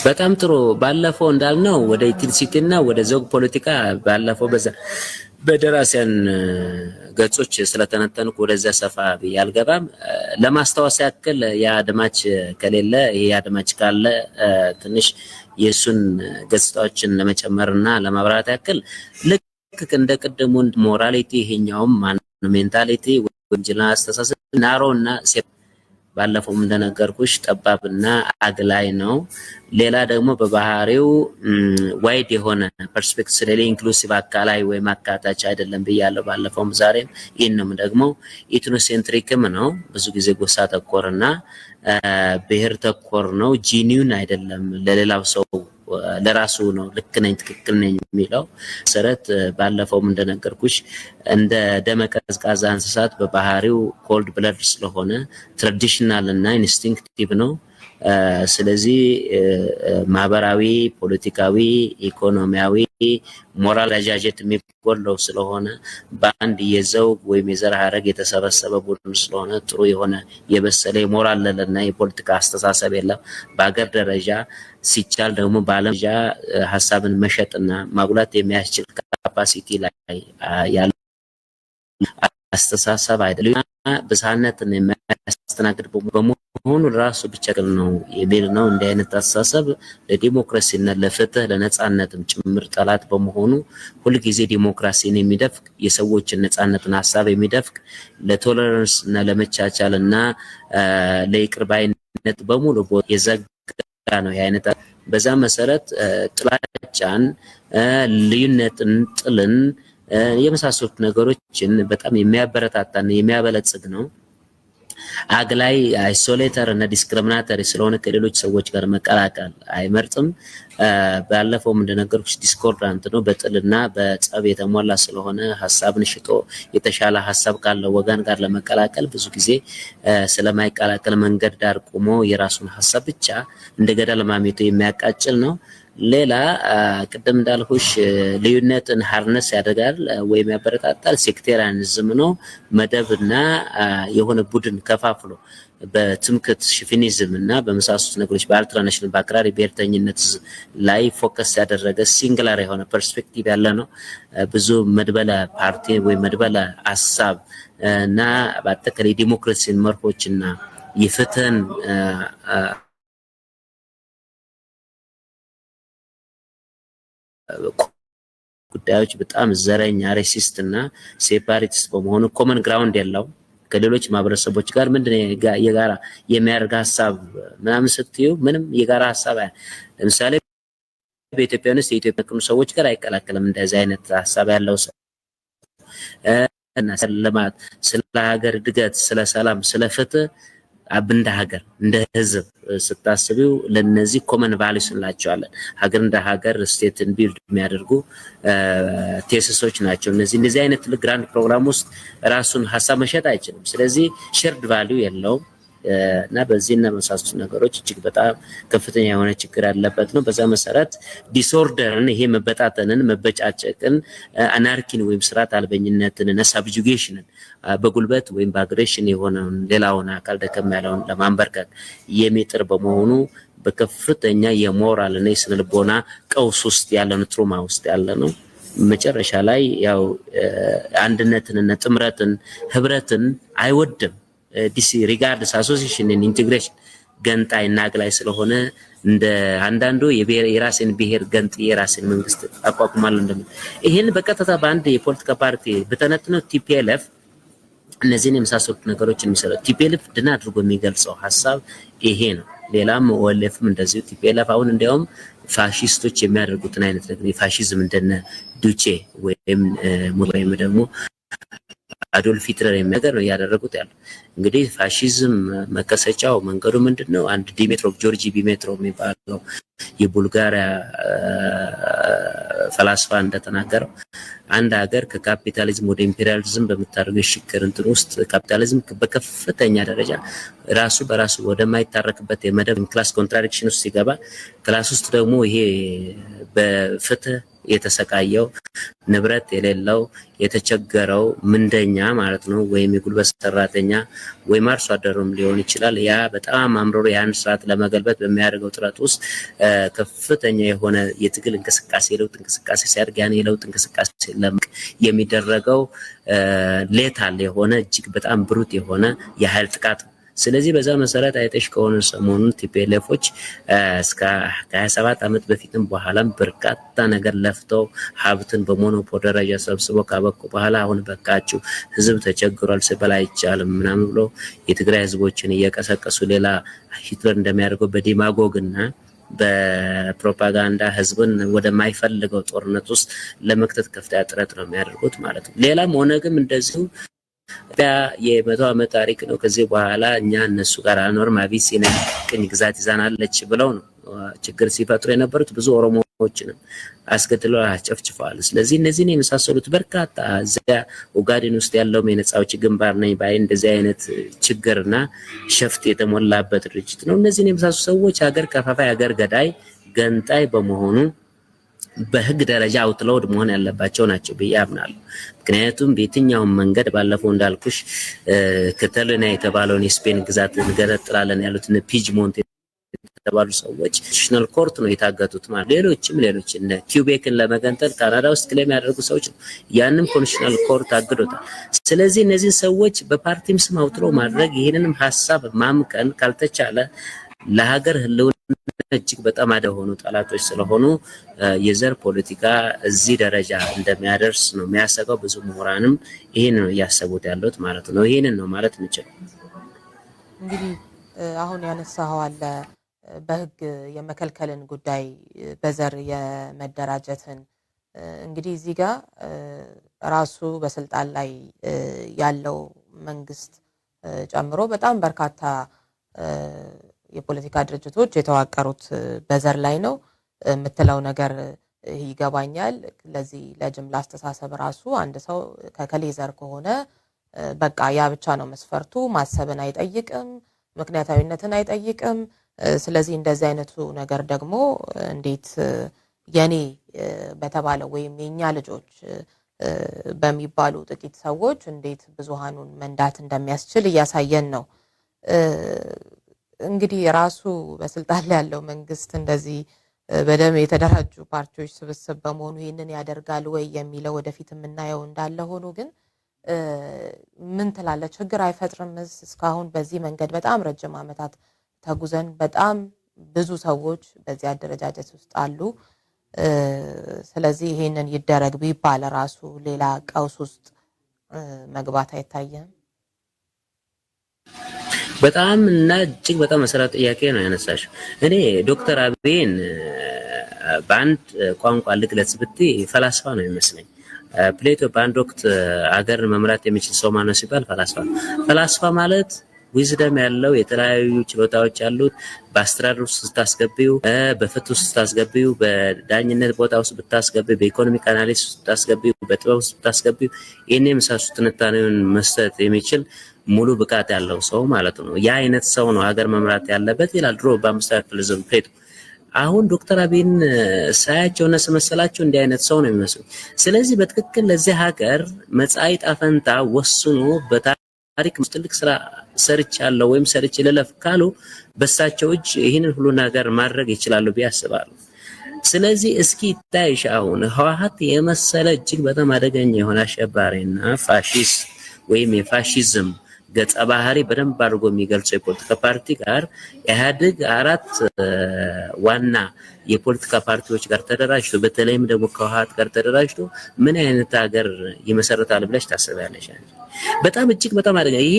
በጣም ጥሩ። ባለፈው እንዳልነው ወደ ኢቲሲቲና ወደ ዘውግ ፖለቲካ ባለፈው በደራሲያን ገጾች ስለተነተንኩ ወደዛ ሰፋ ያልገባም። ለማስታወስ ያክል የአድማጭ ከሌለ ይሄ አድማጭ ካለ ትንሽ የሱን ገጽታዎችን ለመጨመርና ለማብራራት ያክል ልክ እንደ ቀደሙ ሞራሊቲ ይሄኛውም ሜንታሊቲ ወንጀልና አስተሳሰብ ናሮና ባለፈው እንደነገርኩሽ ጠባብና አግላይ ነው። ሌላ ደግሞ በባህሪው ዋይድ የሆነ ፐርስፔክቲቭ ስለሌለ ኢንክሉሲቭ አካላይ ወይ ማካታች አይደለም ብያለሁ ባለፈውም ዛሬም። ይሄንም ደግሞ ኢትኖሴንትሪክም ነው። ብዙ ጊዜ ጎሳ ተኮርና ብሔር ተኮር ነው። ጂኒውን አይደለም ለሌላው ሰው ለራሱ ነው ልክ ነኝ ትክክል ነኝ የሚለው ሰረት ባለፈውም እንደነገርኩሽ እንደ ደመ ቀዝቃዛ እንስሳት በባህሪው ኮልድ ብለድ ስለሆነ ትራዲሽናል እና ኢንስቲንክቲቭ ነው። ስለዚህ ማህበራዊ፣ ፖለቲካዊ፣ ኢኮኖሚያዊ፣ ሞራል አጃጀት የሚጎለው ስለሆነ በአንድ የዘውግ ወይም የዘር ሐረግ የተሰበሰበ ቡድን ስለሆነ ጥሩ የሆነ የበሰለ የሞራል እና የፖለቲካ አስተሳሰብ የለም። በአገር ደረጃ ሲቻል ደግሞ በዓለም ደረጃ ሐሳብን መሸጥና ማጉላት የሚያስችል ካፓሲቲ ላይ ያለ አስተሳሰብ አይደለም። ብዝሃነትን የሚያስተናግድ በመሆኑ መሆኑ ራሱ ብቻ ነው የሚል ነው። እንዲህ አይነት አስተሳሰብ ለዲሞክራሲና ለፍትህ ለነጻነትም ጭምር ጠላት በመሆኑ ሁልጊዜ ዲሞክራሲን የሚደፍቅ የሰዎችን ነጻነትን ሀሳብ የሚደፍቅ ለቶለራንስ እና ለመቻቻል እና ለይቅር ባይነት በሙሉ የዘጋ ነው የአይነት። በዛ መሰረት ጥላቻን፣ ልዩነትን፣ ጥልን የመሳሰሉት ነገሮችን በጣም የሚያበረታታና የሚያበለጽግ ነው። አግላይ አይሶሌተር እና ዲስክሪሚናተሪ ስለሆነ ከሌሎች ሰዎች ጋር መቀላቀል አይመርጥም። ባለፈው እንደነገርኩሽ ዲስኮርዳንት ነው፣ በጥልና በጸብ የተሞላ ስለሆነ ሐሳብን ሽጦ የተሻለ ሐሳብ ካለው ወገን ጋር ለመቀላቀል ብዙ ጊዜ ስለማይቀላቀል መንገድ ዳር ቆሞ የራሱን ሐሳብ ብቻ እንደገዳ ለማሚቶ የሚያቃጭል ነው። ሌላ ቅድም እንዳልኩሽ ልዩነትን ሃርነስ ያደርጋል ወይም ያበረታታል። ሴክቴሪያኒዝም ነው፣ መደብና የሆነ ቡድን ከፋፍሎ በትምክት ሽፊኒዝም እና በመሳሰሉት ነገሮች በአልትራናሽናል በአክራሪ ብሔርተኝነት ላይ ፎከስ ያደረገ ሲንግላር የሆነ ፐርስፔክቲቭ ያለ ነው። ብዙ መድበለ ፓርቲ ወይም መድበለ ሐሳብ እና በአጠቃላይ ዲሞክራሲን መርሆችና የፍትህን ጉዳዮች በጣም ዘረኛ ሬሲስት እና ሴፓሬቲስት በመሆኑ ኮመን ግራውንድ የለው ከሌሎች ማህበረሰቦች ጋር ምንድነው የጋራ የሚያደርግ ሐሳብ ምናምን ስትዩ ምንም የጋራ ሐሳብ ለምሳሌ በኢትዮጵያ ውስጥ የኢትዮጵያ ሰዎች ጋር አይቀላቀልም። እንደዚህ አይነት ሐሳብ ያለው ሰው እና ሰላማት ስለ ሀገር እድገት፣ ስለ ሰላም፣ ስለ ፍትህ እንደ ሀገር እንደ ህዝብ ስታስቢው ለነዚህ ኮመን ቫልዩስ እንላቸዋለን። ሀገር እንደ ሀገር ስቴትን ቢልድ የሚያደርጉ ቴሲሶች ናቸው። እንደዚህ አይነት ግራንድ ፕሮግራም ውስጥ ራሱን ሐሳብ መሸጥ አይችልም። ስለዚህ ሼርድ ቫልዩ የለውም እና በዚህና መሳሰሉት ነገሮች እጅግ በጣም ከፍተኛ የሆነ ችግር ያለበት ነው። በዛ መሰረት ዲስኦርደርን፣ ይሄ መበጣጠንን፣ መበጫጨቅን፣ አናርኪን ወይም ስርዓት አልበኝነትን እና ሳብጁጌሽንን በጉልበት ወይም በአግሬሽን የሆነውን ሌላውን አካል ደከም ያለውን ለማንበርከክ የሚጥር በመሆኑ በከፍተኛ የሞራል እና የስነ ልቦና ቀውስ ውስጥ ያለነው ትሩማ ውስጥ ያለነው መጨረሻ ላይ ያው አንድነትንና ጥምረትን ህብረትን አይወድም። ዲስሪጋርድስ አሶሲዬሽን ኤንድ ኢንቲግሬሽን ገንጣይ እና አግላይ ስለሆነ እንደ አንዳንዱ የራስን ብሔር ገንጥ የራስን መንግስት አቋቁማለሁ እንደምን ይሄን በቀጥታ በአንድ የፖለቲካ ፓርቲ በተነጥነው ቲፒኤልኤፍ እነዚህን የመሳሰሉት ነገሮችን የሚሰራው ቲፒኤልኤፍ ድና አድርጎ የሚገልጸው ሐሳብ ይሄ ነው። ሌላም ኦኤልኤፍም እንደዚሁ ቲፒኤልኤፍ አሁን እንዲያውም ፋሺስቶች የሚያደርጉትን አይነት ነገር የፋሺዝም እንደነ ዱቼ ወይም ደግሞ አዶልፍ ሂትለር የሚያደርገው ነው ያደረጉት ያለው። እንግዲህ ፋሺዝም መከሰቻው መንገዱ ምንድነው? አንድ ዲሜትሮቭ ጆርጂ ዲሜትሮቭ የሚባለው የቡልጋሪያ ፈላስፋ እንደተናገረው አንድ ሀገር ከካፒታሊዝም ወደ ኢምፔሪያሊዝም በመታረገው ሽግግር እንትን ውስጥ ካፒታሊዝም በከፍተኛ ደረጃ ራሱ በራሱ ወደማይታረክበት የመደብ ክላስ ኮንትራዲክሽን ውስጥ ሲገባ ክላስ ውስጥ ደግሞ ይሄ በፍትህ የተሰቃየው ንብረት የሌለው የተቸገረው ምንደኛ ማለት ነው ወይም የጉልበት ሰራተኛ ወይም አርሶ አደሩም ሊሆን ይችላል። ያ በጣም አምሮሮ ያን ስርዓት ለመገልበጥ በሚያደርገው ጥረት ውስጥ ከፍተኛ የሆነ የትግል እንቅስቃሴ የለውጥ እንቅስቃሴ ሲያደርግ ያን የለውጥ እንቅስቃሴ የሚደረገው ሌታል የሆነ እጅግ በጣም ብሩት የሆነ የኃይል ጥቃት። ስለዚህ በዛ መሰረት አይተሽ ከሆነ ሰሞኑን ቲፒኤልኤፎች እስከ 27 ዓመት በፊትም በኋላም በርካታ ነገር ለፍተው ሀብትን በሞኖፖል ደረጃ ሰብስበው ካበቁ በኋላ አሁን በቃችሁ ህዝብ ተቸግሯል ሲባል አይቻልም ምናምን ብሎ የትግራይ ህዝቦችን እየቀሰቀሱ ሌላ ሂትለር እንደሚያደርገው በዲማጎግና በፕሮፓጋንዳ ህዝብን ወደማይፈልገው ጦርነት ውስጥ ለመክተት ከፍተኛ ጥረት ነው የሚያደርጉት ማለት ነው። ሌላም ኦነግም እንደዚሁ የመቶ ዓመት ታሪክ ነው ከዚህ በኋላ እኛ እነሱ ጋር አልኖርም አቢሲና ቅኝ ግዛት ይዛናለች ብለው ነው ችግር ሲፈጥሩ የነበሩት። ብዙ ኦሮሞዎችንም አስገድለው አጨፍጭፈዋል። ስለዚህ እነዚህን የመሳሰሉት በርካታ እዚያ ኦጋዴን ውስጥ ያለው የነፃ አውጪ ግንባር ነኝ ባይ እንደዚህ አይነት ችግርና ሸፍት የተሞላበት ድርጅት ነው። እነዚህን የመሳሰሉ ሰዎች ሀገር ከፋፋይ ሀገር ገዳይ ገንጣይ በመሆኑ በህግ ደረጃ አውትሎድ መሆን ያለባቸው ናቸው ብዬ አምናለሁ። ምክንያቱም በየትኛውም መንገድ ባለፈው እንዳልኩሽ ከተሎና የተባለውን የስፔን ግዛት እንገነጥላለን ያሉት ፒጅሞንት የተባሉ ሰዎች ናሽናል ኮርት ነው የታገቱት ማለት ሌሎችም እነ ኪውቤክን ለመገንጠል ካናዳ ውስጥ ክሌም ያደረጉ ሰዎች ያንንም ኮንስቲቱሽናል ኮርት አግዶታል። ስለዚህ እነዚህ ሰዎች በፓርቲም ስም አውጥሮ ማድረግ ይሄንንም ሐሳብ ማምከን ካልተቻለ ለሀገር ህልውና እጅግ በጣም አደሆኑ ጠላቶች ስለሆኑ የዘር ፖለቲካ እዚህ ደረጃ እንደሚያደርስ ነው የሚያሰጋው። ብዙ ምሁራንም ይሄን ነው ያሰቡት ያሉት ማለት ነው። ይሄንን ነው ማለት እንችላለን። እንግዲህ አሁን ያነሳው አለ በህግ የመከልከልን ጉዳይ በዘር የመደራጀትን እንግዲህ እዚህ ጋር ራሱ በስልጣን ላይ ያለው መንግስት ጨምሮ በጣም በርካታ የፖለቲካ ድርጅቶች የተዋቀሩት በዘር ላይ ነው የምትለው ነገር ይገባኛል። ለዚህ ለጅምላ አስተሳሰብ ራሱ አንድ ሰው ከከሌ ዘር ከሆነ በቃ ያ ብቻ ነው መስፈርቱ፣ ማሰብን አይጠይቅም፣ ምክንያታዊነትን አይጠይቅም። ስለዚህ እንደዚህ አይነቱ ነገር ደግሞ እንዴት የኔ በተባለው ወይም የኛ ልጆች በሚባሉ ጥቂት ሰዎች እንዴት ብዙሃኑን መንዳት እንደሚያስችል እያሳየን ነው። እንግዲህ ራሱ በስልጣን ላይ ያለው መንግስት እንደዚህ በደም የተደራጁ ፓርቲዎች ስብስብ በመሆኑ ይህንን ያደርጋል ወይ የሚለው ወደፊት የምናየው እንዳለ ሆኖ ግን ምን ትላለህ? ችግር አይፈጥርምስ? እስካሁን በዚህ መንገድ በጣም ረጅም ዓመታት ተጉዘን በጣም ብዙ ሰዎች በዚህ አደረጃጀት ውስጥ አሉ። ስለዚህ ይሄንን ይደረግ ቢባል ራሱ ሌላ ቀውስ ውስጥ መግባት አይታየም? በጣም እና እጅግ በጣም መሰረታዊ ጥያቄ ነው ያነሳሽ። እኔ ዶክተር አብይን በአንድ ቋንቋ ልግለጽ ብትይ ፈላስፋ ነው የሚመስለኝ። ፕሌቶ በአንድ ወቅት አገርን መምራት የሚችል ሰው ማነው ሲባል ፈላስፋ ነው። ፈላስፋ ማለት ዊዝደም ያለው የተለያዩ ችሎታዎች ያሉት በአስተዳደር ውስጥ ስታስገቢው፣ በፍትህ ውስጥ ስታስገቢው፣ በዳኝነት ቦታ ውስጥ ብታስገቢው፣ በኢኮኖሚክ አናሊሲስ ውስጥ ብታስገቢው፣ በጥበብ ውስጥ ብታስገቢው ይሄን የመሳሰሉ ትንታኔውን መስጠት የሚችል ሙሉ ብቃት ያለው ሰው ማለት ነው። ያ አይነት ሰው ነው ሀገር መምራት ያለበት ይላል ድሮ በአምስተኛ ክፍለ ዘመን ፕሌቶ። አሁን ዶክተር አብይን ሳያቸውና ስመሰላቸው እንዲህ አይነት ሰው ነው የሚመስሉ። ስለዚህ በትክክል ለዚህ ሀገር መጻኢ ዕጣ ፈንታ ወስኖ በታሪክ ውስጥ ትልቅ ስራ ሰርቻለሁ ወይም ሰርቼ ልለፍ ካሉ በሳቸው እጅ ይህንን ሁሉ ነገር ማድረግ ይችላሉ ብዬ አስባለሁ። ስለዚህ እስኪ ታይሽ አሁን ህወሓት የመሰለ እጅግ በጣም አደገኛ የሆነ አሸባሪና ፋሺስት ወይም የፋሺዝም ገጸ ባህሪ በደንብ አድርጎ የሚገልጸው የፖለቲካ ፓርቲ ጋር ኢህአዴግ 4 ዋና የፖለቲካ ፓርቲዎች ጋር ተደራጅቶ በተለይም ደግሞ ከህወሓት ጋር ተደራጅቶ ምን አይነት ሀገር ይመሰረታል ብለሽ ታስባለሽ? በጣም እጅግ በጣም አደገኛ ይሄ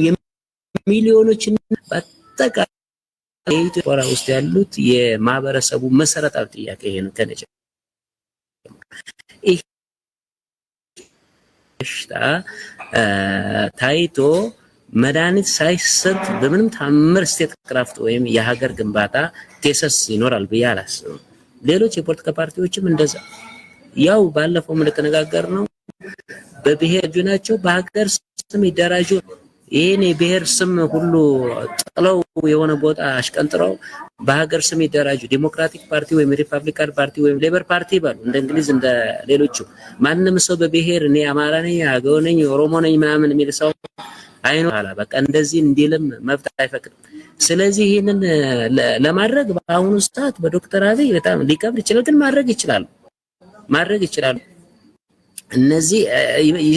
የሚሊዮኖችን በአጠቃላይ የኢትዮጵያ ውስጥ ያሉት የማህበረሰቡ መሰረታዊ ጥያቄ ይሄ ነው። ከነጨ ታይቶ መድኃኒት ሳይሰጥ በምንም ታምር ስቴት ክራፍት ወይም የሀገር ግንባታ ቴሰስ ይኖራል ብዬ አላስብም። ሌሎች የፖለቲካ ፓርቲዎችም እንደዛ ያው ባለፈው እንደተነጋገር ነው በብሔር ናቸው በሀገር ስም ይደራጁ። ይሄን የብሔር ስም ሁሉ ጥለው የሆነ ቦታ አሽቀንጥረው በሀገር ስም ይደራጁ። ዲሞክራቲክ ፓርቲ ወይም ሪፐብሊካን ፓርቲ ወይም ሌበር ፓርቲ ይባሉ እንደ እንግሊዝ እንደ ሌሎቹ። ማንንም ሰው በብሔር እኔ አማራ ነኝ፣ አገው ነኝ፣ ኦሮሞ ነኝ ምናምን የሚል ሰው አይኖ አላ በቃ እንደዚህ እንዲልም መብት አይፈቅድም። ስለዚህ ይሄንን ለማድረግ በአሁኑ ሰዓት በዶክተር አብይ በጣም ሊከብድ ይችላል፣ ግን ማድረግ ይችላል። እነዚህ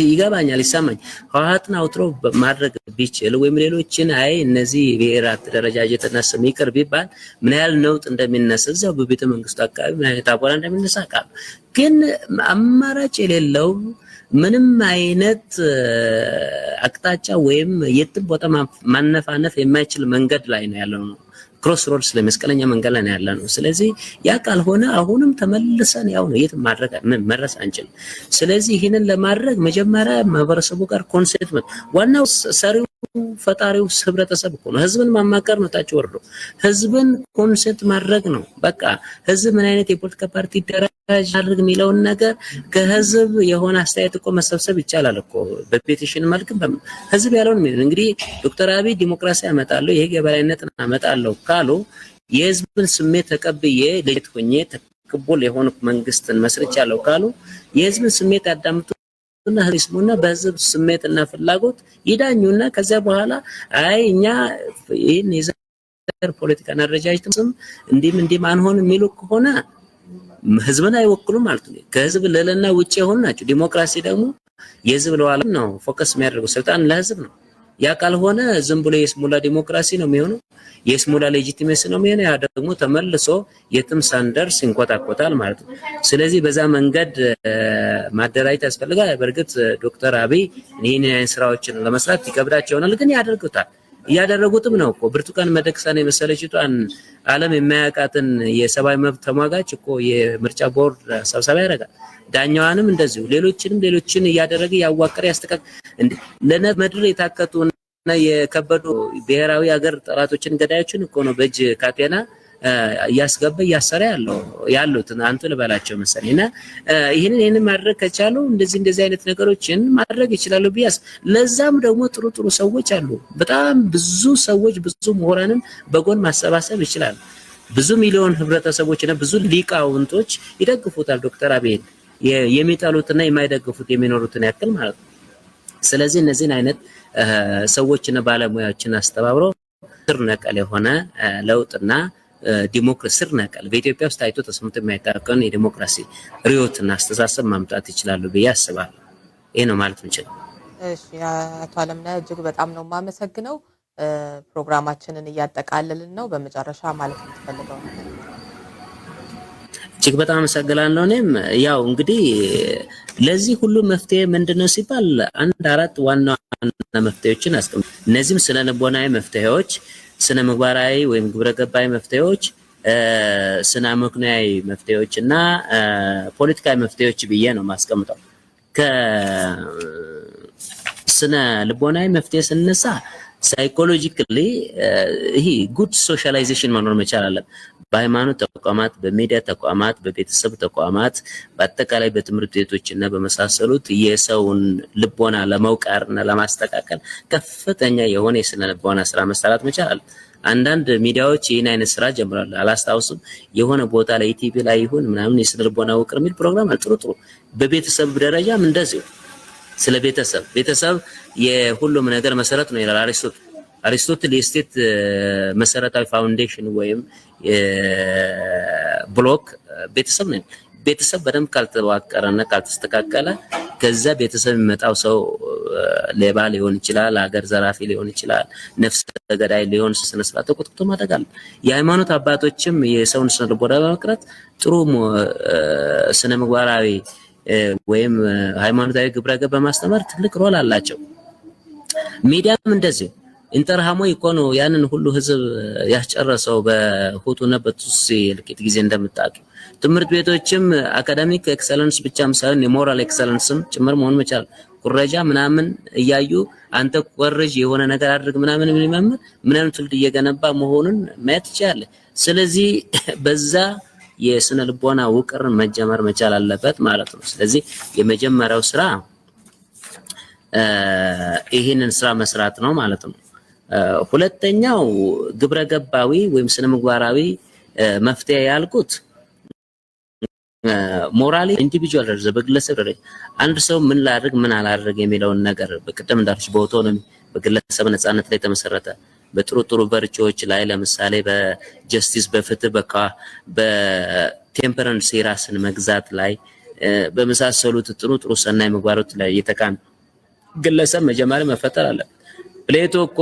ይገባኛል፣ ይሰማኝ። ህወሓትን አውጥሮ ማድረግ ቢችል ወይም ሌሎችን አይ እነዚህ ብሔራት ደረጃጀትና ስም ይቅር ቢባል ምን ያህል ነውጥ እንደሚነሳ እዛው በቤተ መንግስቱ አካባቢ ምን አይነት አቧራ እንደሚነሳ ቃል ግን አማራጭ የሌለው ምንም አይነት አቅጣጫ ወይም የትም ቦታ ማነፋነፍ የማይችል መንገድ ላይ ነው ያለው ነው። ክሮስ ሮድስ ለመስቀለኛ መንገድ ላይ ያለ ነው። ስለዚህ ያ ካልሆነ አሁንም ተመልሰን ያው ነው የትም ማድረግ መረስ አንችልም። ስለዚህ ይሄንን ለማድረግ መጀመሪያ ማህበረሰቡ ጋር ኮንሰንት ዋናው ሰሪው ፈጣሪው ህብረተሰብ እኮ ነው። ህዝብን ማማከር ነው፣ ታች ወርዶ ህዝብን ኮንሰንት ማድረግ ነው። በቃ ህዝብ ምን አይነት የፖለቲካ ፓርቲ ደረጃ አድርግ የሚለውን ነገር ከህዝብ የሆነ አስተያየት እኮ መሰብሰብ ይቻላል እኮ በፔቲሽን መልክ ህዝብ ያለውን እንግዲህ ዶክተር አብይ ዲሞክራሲ አመጣለሁ የህግ የበላይነትን አመጣለሁ ካሉ የህዝብን ስሜት ተቀብዬ ለየት ሆኜ ተቀበል የሆነ መንግስትን መስርቻለሁ ካሉ የህዝብን ስሜት ያዳምጡ እና ህዝቡና በህዝብ ስሜትና ፍላጎት ይዳኙና ከዛ በኋላ አይ እኛ ይሄን ነገር ፖለቲካና አደረጃጀትም እንዲም አንሆን የሚሉ ከሆነ ህዝብን አይወክሉም ማለት ነው። ከህዝብ ለለና ውጪ የሆኑ ናቸው። ዲሞክራሲ ደግሞ የህዝብ ለዋላ ነው ፎከስ የሚያደርገው ስልጣን ለህዝብ ነው። ያ ካልሆነ ዝም ብሎ የስሙላ ዲሞክራሲ ነው የሚሆነው፣ የስሙላ ሌጂቲሜሲ ነው የሚሆነው። ያ ደግሞ ተመልሶ የትም ሳንደርስ ይንቆጣቆጣል ማለት ነው። ስለዚህ በዛ መንገድ ማደራጀት ያስፈልጋል። በእርግጥ ዶክተር አብይ ይህንን ስራዎችን ለመስራት ይከብዳቸው ይሆናል፣ ግን ያደርጉታል። እያደረጉትም ነው እኮ ብርቱካን ሚደቅሳን የመሰለችቷን ዓለም የማያውቃትን የሰብአዊ መብት ተሟጋች እኮ የምርጫ ቦርድ ሰብሳቢ ያደርጋል። ዳኛዋንም እንደዚሁ ሌሎችን እያደረገ ያዋቀረ ያስተካክል ለመድር የታከቱና የከበዱ ብሔራዊ ሀገር ጠላቶችን ገዳዮችን እኮ ነው በእጅ ካቴና እያስገባ እያሰረ ያሉት አንተ ልበላቸው መሰለኝና ይሄንን ማድረግ ከቻሉ እንደዚህ አይነት ነገሮችን ማድረግ ይችላሉ ቢያስ ለዛም ደግሞ ጥሩ ሰዎች አሉ። በጣም ብዙ ሰዎች ብዙ ምሁራንን በጎን ማሰባሰብ ይችላል። ብዙ ሚሊዮን ህብረተሰቦችና ብዙ ሊቃውንቶች ይደግፉታል ዶክተር አብይ የሚጠሉትና የማይደግፉት የሚኖሩትን ያክል ማለት ነው። ስለዚህ እነዚህን አይነት ሰዎችና ባለሙያዎችን አስተባብረው ስር ነቀል የሆነ ለውጥና ዲሞክራሲ ስር ነቀል በኢትዮጵያ ውስጥ ታይቶ ተሰምቶ የማይታወቀውን የዲሞክራሲ ርዕዮትና አስተሳሰብ ማምጣት ይችላሉ ብዬ አስባለሁ። ይሄ ነው ማለት እንችላለን። እሺ አቶ አለምነህ እጅግ በጣም ነው የማመሰግነው። ፕሮግራማችንን እያጠቃለልን ነው። በመጨረሻ ማለት የምትፈልገው ነገር? እጅግ በጣም አመሰግናለሁ። እኔም ያው እንግዲህ ለዚህ ሁሉ መፍትሄ ምንድነው ሲባል አራት ዋና መፍትሄዎችን አስቀምጥ። እነዚህም ስነ ልቦናዊ መፍትሄዎች፣ ስነ ምግባራዊ ወይም ግብረ ገባዊ መፍትሄዎች፣ ስነ አመክንዮአዊ መፍትሄዎች እና ፖለቲካዊ መፍትሄዎች ብዬ ነው ማስቀምጠው። ከስነ ልቦናዊ መፍትሄ ስንነሳ ሳይኮሎጂካሊ ይሄ ጉድ ሶሻላይዜሽን መኖር መቻል አለበት። በሃይማኖት ተቋማት፣ በሚዲያ ተቋማት፣ በቤተሰብ ተቋማት፣ በአጠቃላይ በትምህርት ቤቶችና በመሳሰሉት የሰውን ልቦና ለመውቃርና ለማስተካከል ከፍተኛ የሆነ የስነ ልቦና ስራ መሰራት መቻል አለ። አንዳንድ ሚዲያዎች ይህን አይነት ስራ ጀምራሉ። አላስታውስም የሆነ ቦታ ላይ ኢቲቪ ላይ ይሁን ምናምን የስነ ልቦና ውቅር የሚል ፕሮግራም አለ። ጥሩ በቤተሰብ ደረጃም እንደዚሁ ስለ ቤተሰብ የሁሉም ነገር መሰረት ነው ይላል አሪስቶትል የስቴት መሰረታዊ ፋውንዴሽን ወይም ብሎክ ቤተሰብ ነው። ቤተሰብ በደንብ ካልተዋቀረና ካልተስተካከለ ከዛ ቤተሰብ የሚመጣው ሰው ሌባ ሊሆን ይችላል፣ ሀገር ዘራፊ ሊሆን ይችላል፣ ነፍሰ ገዳይ ሊሆን ስነ ስርዓት ተቆጥቶ ማደጋል። የሃይማኖት አባቶችም የሰውን ስነ ልቦና በመቅረጽ ጥሩ ስነ ምግባራዊ ወይም ሃይማኖታዊ ግብረ ገብ በማስተማር ትልቅ ሮል አላቸው። ሚዲያም እንደዚህ ኢንተርሃሞ ኢኮኖ ያንን ሁሉ ህዝብ ያስጨረሰው በሁቱና በቱሲ ልቂት ጊዜ እንደምታውቁ ትምህርት ቤቶችም አካዳሚክ ኤክሰለንስ ብቻም ሳይሆን የሞራል ኤክሰለንስም ጭምር መሆን መቻል። ኩረጃ ምናምን እያዩ አንተ ቆርጅ የሆነ ነገር አድርግ ምናምን የሚመምር ምናምን ትውልድ እየገነባ መሆኑን ማየት ይችላል። ስለዚህ በዛ የስነ ልቦና ውቅር መጀመር መቻል አለበት ማለት ነው። ስለዚህ የመጀመሪያው ስራ ይሄንን ስራ መስራት ነው ማለት ነው። ሁለተኛው ግብረ ገባዊ ወይም ስነ ምግባራዊ መፍትሄ ያልኩት ሞራሊ ኢንዲቪጁዋል ደረጃ በግለሰብ ደረጃ አንድ ሰው ምን ላድርግ ምን አላድርግ የሚለውን ነገር በቅደም እንዳልኩሽ በኦቶኖሚ በግለሰብ ነፃነት ላይ ተመሰረተ በጥሩ ቨርቹዎች ላይ ለምሳሌ በጀስቲስ በፍትህ በቴምፐረንስ ራስን መግዛት ላይ በመሳሰሉት ጥሩ ሰናይ ምግባሮች ላይ የተካን ግለሰብ መጀመሪያ መፈጠር አለበት። ፕሌቶ እኮ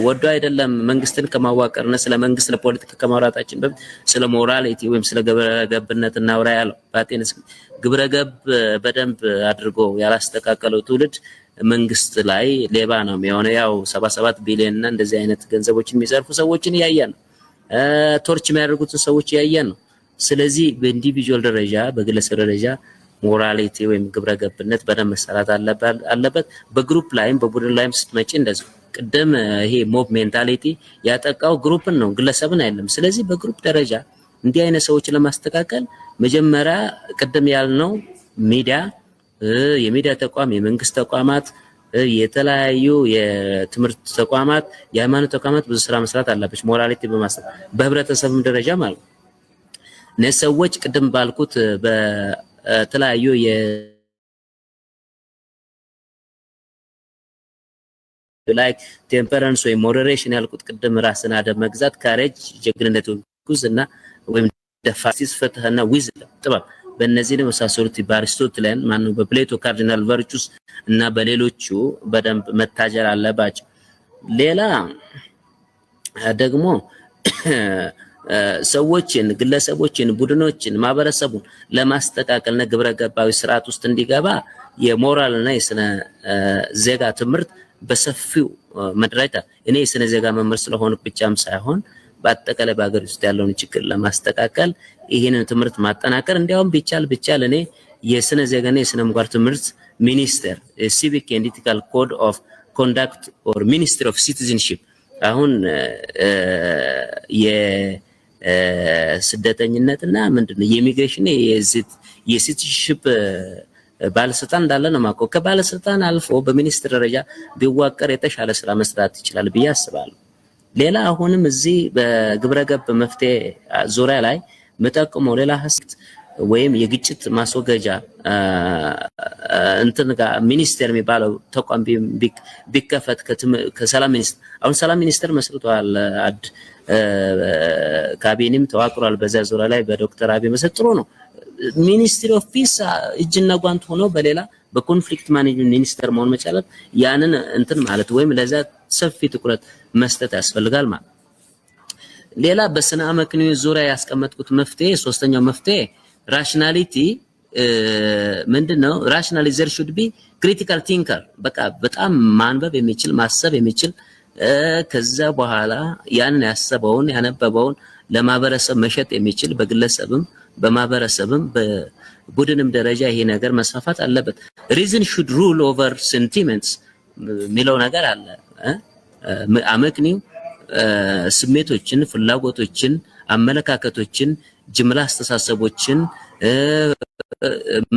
ወዶ አይደለም መንግስትን ከማዋቀርና ስለ መንግስት ለፖለቲካ ከማውራታችን በፊት ስለ ሞራሊቲ ወይም ስለ ግብረ ገብነት እናውራ ያለው። በአቴንስ ግብረ ገብ በደንብ አድርጎ ያላስተካከለው ትውልድ መንግስት ላይ ሌባ ነው የሚሆነው። ያው 77 ቢሊዮን እና እንደዚህ አይነት ገንዘቦችን የሚዘርፉ ሰዎችን ያያን ነው፣ ቶርች የሚያደርጉትን ሰዎች ያያን ነው። ስለዚህ በኢንዲቪጁዋል ደረጃ በግለሰብ ደረጃ ሞራሊቲ ወይም ግብረ ገብነት በደንብ መሰራት አለበት። በግሩፕ ላይም በቡድን ላይም ስትመጪ እንደዚህ ቅድም ይሄ ሞብ ሜንታሊቲ ያጠቃው ግሩፕን ነው ግለሰብን አይደለም። ስለዚህ በግሩፕ ደረጃ እንዲህ አይነት ሰዎችን ለማስተካከል መጀመሪያ ቅድም ያልነው ሚዲያ፣ የሚዲያ ተቋም፣ የመንግስት ተቋማት፣ የተለያዩ የትምህርት ተቋማት፣ የሃይማኖት ተቋማት ብዙ ስራ መስራት አለበት ሞራሊቲ በማስተካከል በህብረተሰብም ደረጃ ማለት ነው። እነዚህ ሰዎች ቅድም ባልኩት በተለያዩ ላይክ ቴምፐረንስ ወይ ሞዴሬሽን ያልኩት ቅድም ራስን አደብ መግዛት ካሬጅ ጀግንነት ጉዝና ወይም ደፋሲስ ፍትህና ዊዝደም ጥበብ በእነዚህ ነው መሳሰሉት በአሪስቶትለን ማነው በፕሌቶ ካርዲናል ቨርቹስ እና በሌሎቹ በደንብ መታጀር አለባቸው። ሌላ ደግሞ ሰዎችን ግለሰቦችን ቡድኖችን ማህበረሰቡን ለማስተካከልና ግብረገባዊ ስርዓት ውስጥ እንዲገባ የሞራልና የስነ ዜጋ ትምህርት በሰፊው መድረታ እኔ የስነ ዜጋ መምህር ስለሆነ ብቻም ሳይሆን በአጠቃላይ በአገር ውስጥ ያለውን ችግር ለማስተካከል ይሄንን ትምህርት ማጠናከር እንዲያውም ቢቻል እኔ የስነ ዜጋና የስነ ምግባር ትምህርት ሚኒስተር ሲቪክ ኤንድ ኢቲካል ኮድ ኦፍ ኮንዳክት ኦር ሚኒስትሪ ኦፍ ሲቲዝንሺፕ አሁን የስደተኝነትና ምንድነው የኢሚግሬሽን የሲቲዝንሺፕ ባለስልጣን እንዳለ ነው ማቆ ከባለስልጣን አልፎ በሚኒስትር ደረጃ ቢዋቀር የተሻለ ስራ መስራት ይችላል ብዬ አስባለሁ። ሌላ አሁንም እዚህ በግብረገብ መፍትሄ ዙሪያ ላይ መጠቀመው ሌላ ሀሳብ ወይም የግጭት ማስወገጃ እንትን ጋር ሚኒስቴር የሚባለው ተቋም ቢከፈት ከሰላም ሚኒስትር አሁን ሰላም ሚኒስትር መስርቷል ካቢኔም ተዋቅሯል። በዛ ዙሪያ ላይ በዶክተር አብይ መሰጥሮ ነው ሚኒስትሪ ኦፍ ፒስ እጅና ጓንት ሆኖ በሌላ በኮንፍሊክት ማኔጅመንት ሚኒስተር መሆን መቻል ያንን እንትን ማለት ወይም ለዛ ሰፊ ትኩረት መስጠት ያስፈልጋል ማለት። ሌላ በስነ አመክንዮ ዙሪያ ያስቀመጥኩት መፍትሄ ሶስተኛው መፍትሄ ራሽናሊቲ ምንድነው? ራሽናሊዘር should be critical thinker በቃ በጣም ማንበብ የሚችል ማሰብ የሚችል ከዛ በኋላ ያንን ያሰበውን ያነበበውን ለማህበረሰብ መሸጥ የሚችል በግለሰብም በማህበረሰብም በቡድንም ደረጃ ይሄ ነገር መስፋፋት አለበት። reason should rule over sentiments ሚለው ነገር አለ። አመክንዮ ስሜቶችን፣ ፍላጎቶችን፣ አመለካከቶችን፣ ጅምላ አስተሳሰቦችን፣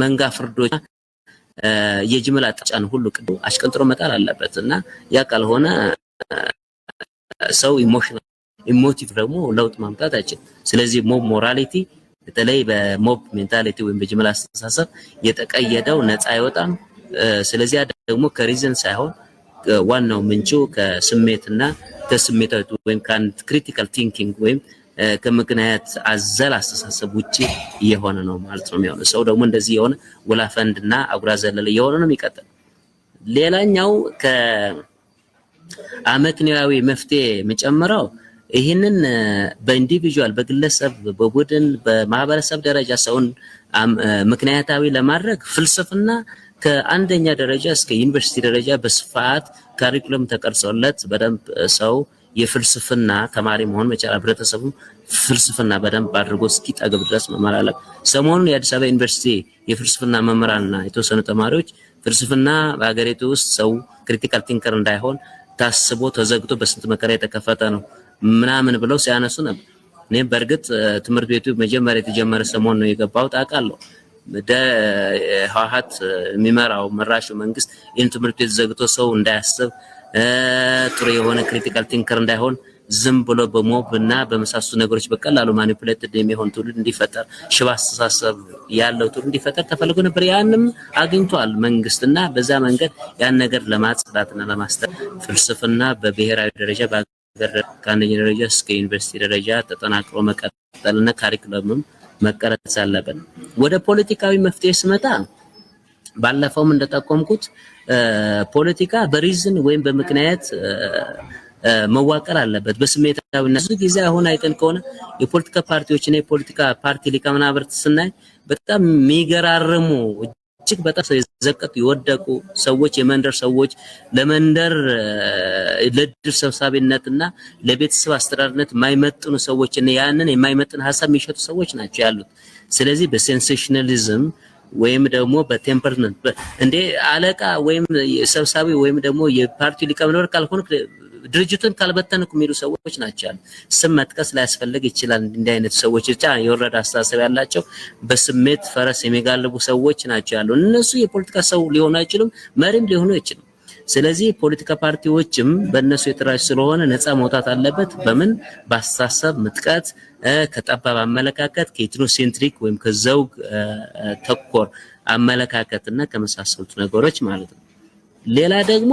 መንጋ ፍርዶች የጅምላ ጫን ሁሉ አሽቀንጥሮ መጣል አለበት እና ያ ካልሆነ ሰው ኢሞቲቭ ደግሞ ለውጥ ማምጣት አይችልም። ስለዚህ ሞብ ሞራሊቲ በተለይ በሞብ ሜንታሊቲ ወይም በጅምላ አስተሳሰብ የተቀየደው ነፃ አይወጣም። ስለዚህ ደግሞ ከሪዝን ሳይሆን ዋናው ምንጩ ከስሜትና ከስሜታዊ ወይም ከአንድ ክሪቲካል ቲንኪንግ ወይም ከምክንያት አዘል አስተሳሰብ ውጪ የሆነ ነው ማለት ነው የሚሆነው። ሰው ደግሞ እንደዚህ የሆነ ወላፈንድና አጉራ ዘለለ የሆነ ነው የሚቀጥል። ሌላኛው ከአመክንያዊ መፍትሄ የሚጨምረው ይህንን በኢንዲቪጁዋል በግለሰብ በቡድን በማህበረሰብ ደረጃ ሰውን ምክንያታዊ ለማድረግ ፍልስፍና ከአንደኛ ደረጃ እስከ ዩኒቨርሲቲ ደረጃ በስፋት ካሪኩለም ተቀርጾለት በደንብ ሰው የፍልስፍና ተማሪ መሆን መቻል ህብረተሰቡ ፍልስፍና በደንብ አድርጎ እስኪጠግብ ድረስ መማር አለበት። ሰሞኑን የአዲስ አበባ ዩኒቨርሲቲ የፍልስፍና መምህራንና የተወሰኑ ተማሪዎች ፍልስፍና በሀገሪቱ ውስጥ ሰው ክሪቲካል ቲንከር እንዳይሆን ታስቦ ተዘግቶ በስንት መከራ የተከፈተ ነው ምናምን ብለው ሲያነሱ ነበር። እኔ በእርግጥ ትምህርት ቤቱ መጀመሪያ የተጀመረ ሰሞን ነው የገባሁት አውቃለሁ። ህወሓት የሚመራው መራሹ መንግስት ይህን ትምህርት ቤት ዘግቶ ሰው እንዳያስብ ጥሩ የሆነ ክሪቲካል ቲንከር እንዳይሆን ዝም ብሎ በሞብ እና በመሳሱ ነገሮች በቀላሉ ማኒፑሌትድ የሚሆን ትውልድ እንዲፈጠር ሽባ አስተሳሰብ ያለው ትውልድ እንዲፈጠር ተፈልጎ ነበር። ያንም አግኝቷል መንግስትና በዛ መንገድ ያን ነገር ለማጽዳትና ለማስተር ፍልስፍና በብሔራዊ ደረጃ በአገር ከአንደኛ ደረጃ እስከ ዩኒቨርሲቲ ደረጃ ተጠናክሮ መቀጠልና ካሪኩለምም መቀረጽ አለበት። ወደ ፖለቲካዊ መፍትሄ ስመጣ ባለፈውም እንደጠቆምኩት ፖለቲካ በሪዝን ወይም በምክንያት መዋቀር አለበት። በስሜታዊነት ብዙ ጊዜ አሁን አይተን ከሆነ የፖለቲካ ፓርቲዎችና የፖለቲካ ፓርቲ ሊቀመናብርት ስናይ በጣም የሚገራርሙ እጅግ በጣም የዘቀጡ የወደቁ ሰዎች የመንደር ሰዎች ለመንደር ለድር ሰብሳቢነትና ለቤተሰብ አስተዳደርነት የማይመጥኑ ሰዎችና ያንን የማይመጥን ሐሳብ የሚሸጡ ሰዎች ናቸው ያሉት። ስለዚህ በሴንሴሽናሊዝም ወይም ደግሞ በቴምፐርመንት እንደ አለቃ ወይም ሰብሳቢ ወይም ደግሞ የፓርቲው ሊቀመንበር ካልሆነ ድርጅቱን ካልበተንኩ የሚሉ ሰዎች ናቸው ያሉት። ስም መጥቀስ ላያስፈልግ ይችላል። እንዲህ አይነት ሰዎች ብቻ የወረደ አስተሳሰብ ያላቸው በስሜት ፈረስ የሚጋልቡ ሰዎች ናቸው ያሉ። እነሱ የፖለቲካ ሰው ሊሆኑ አይችሉም፣ መሪም ሊሆኑ አይችሉም። ስለዚህ ፖለቲካ ፓርቲዎችም በእነሱ የተራሽ ስለሆነ ነፃ መውጣት አለበት። በምን በአስተሳሰብ ምጥቀት ከጠባብ አመለካከት ከኢትኖሴንትሪክ ወይም ከዘውግ ተኮር አመለካከትና ከመሳሰሉት ነገሮች ማለት ነው። ሌላ ደግሞ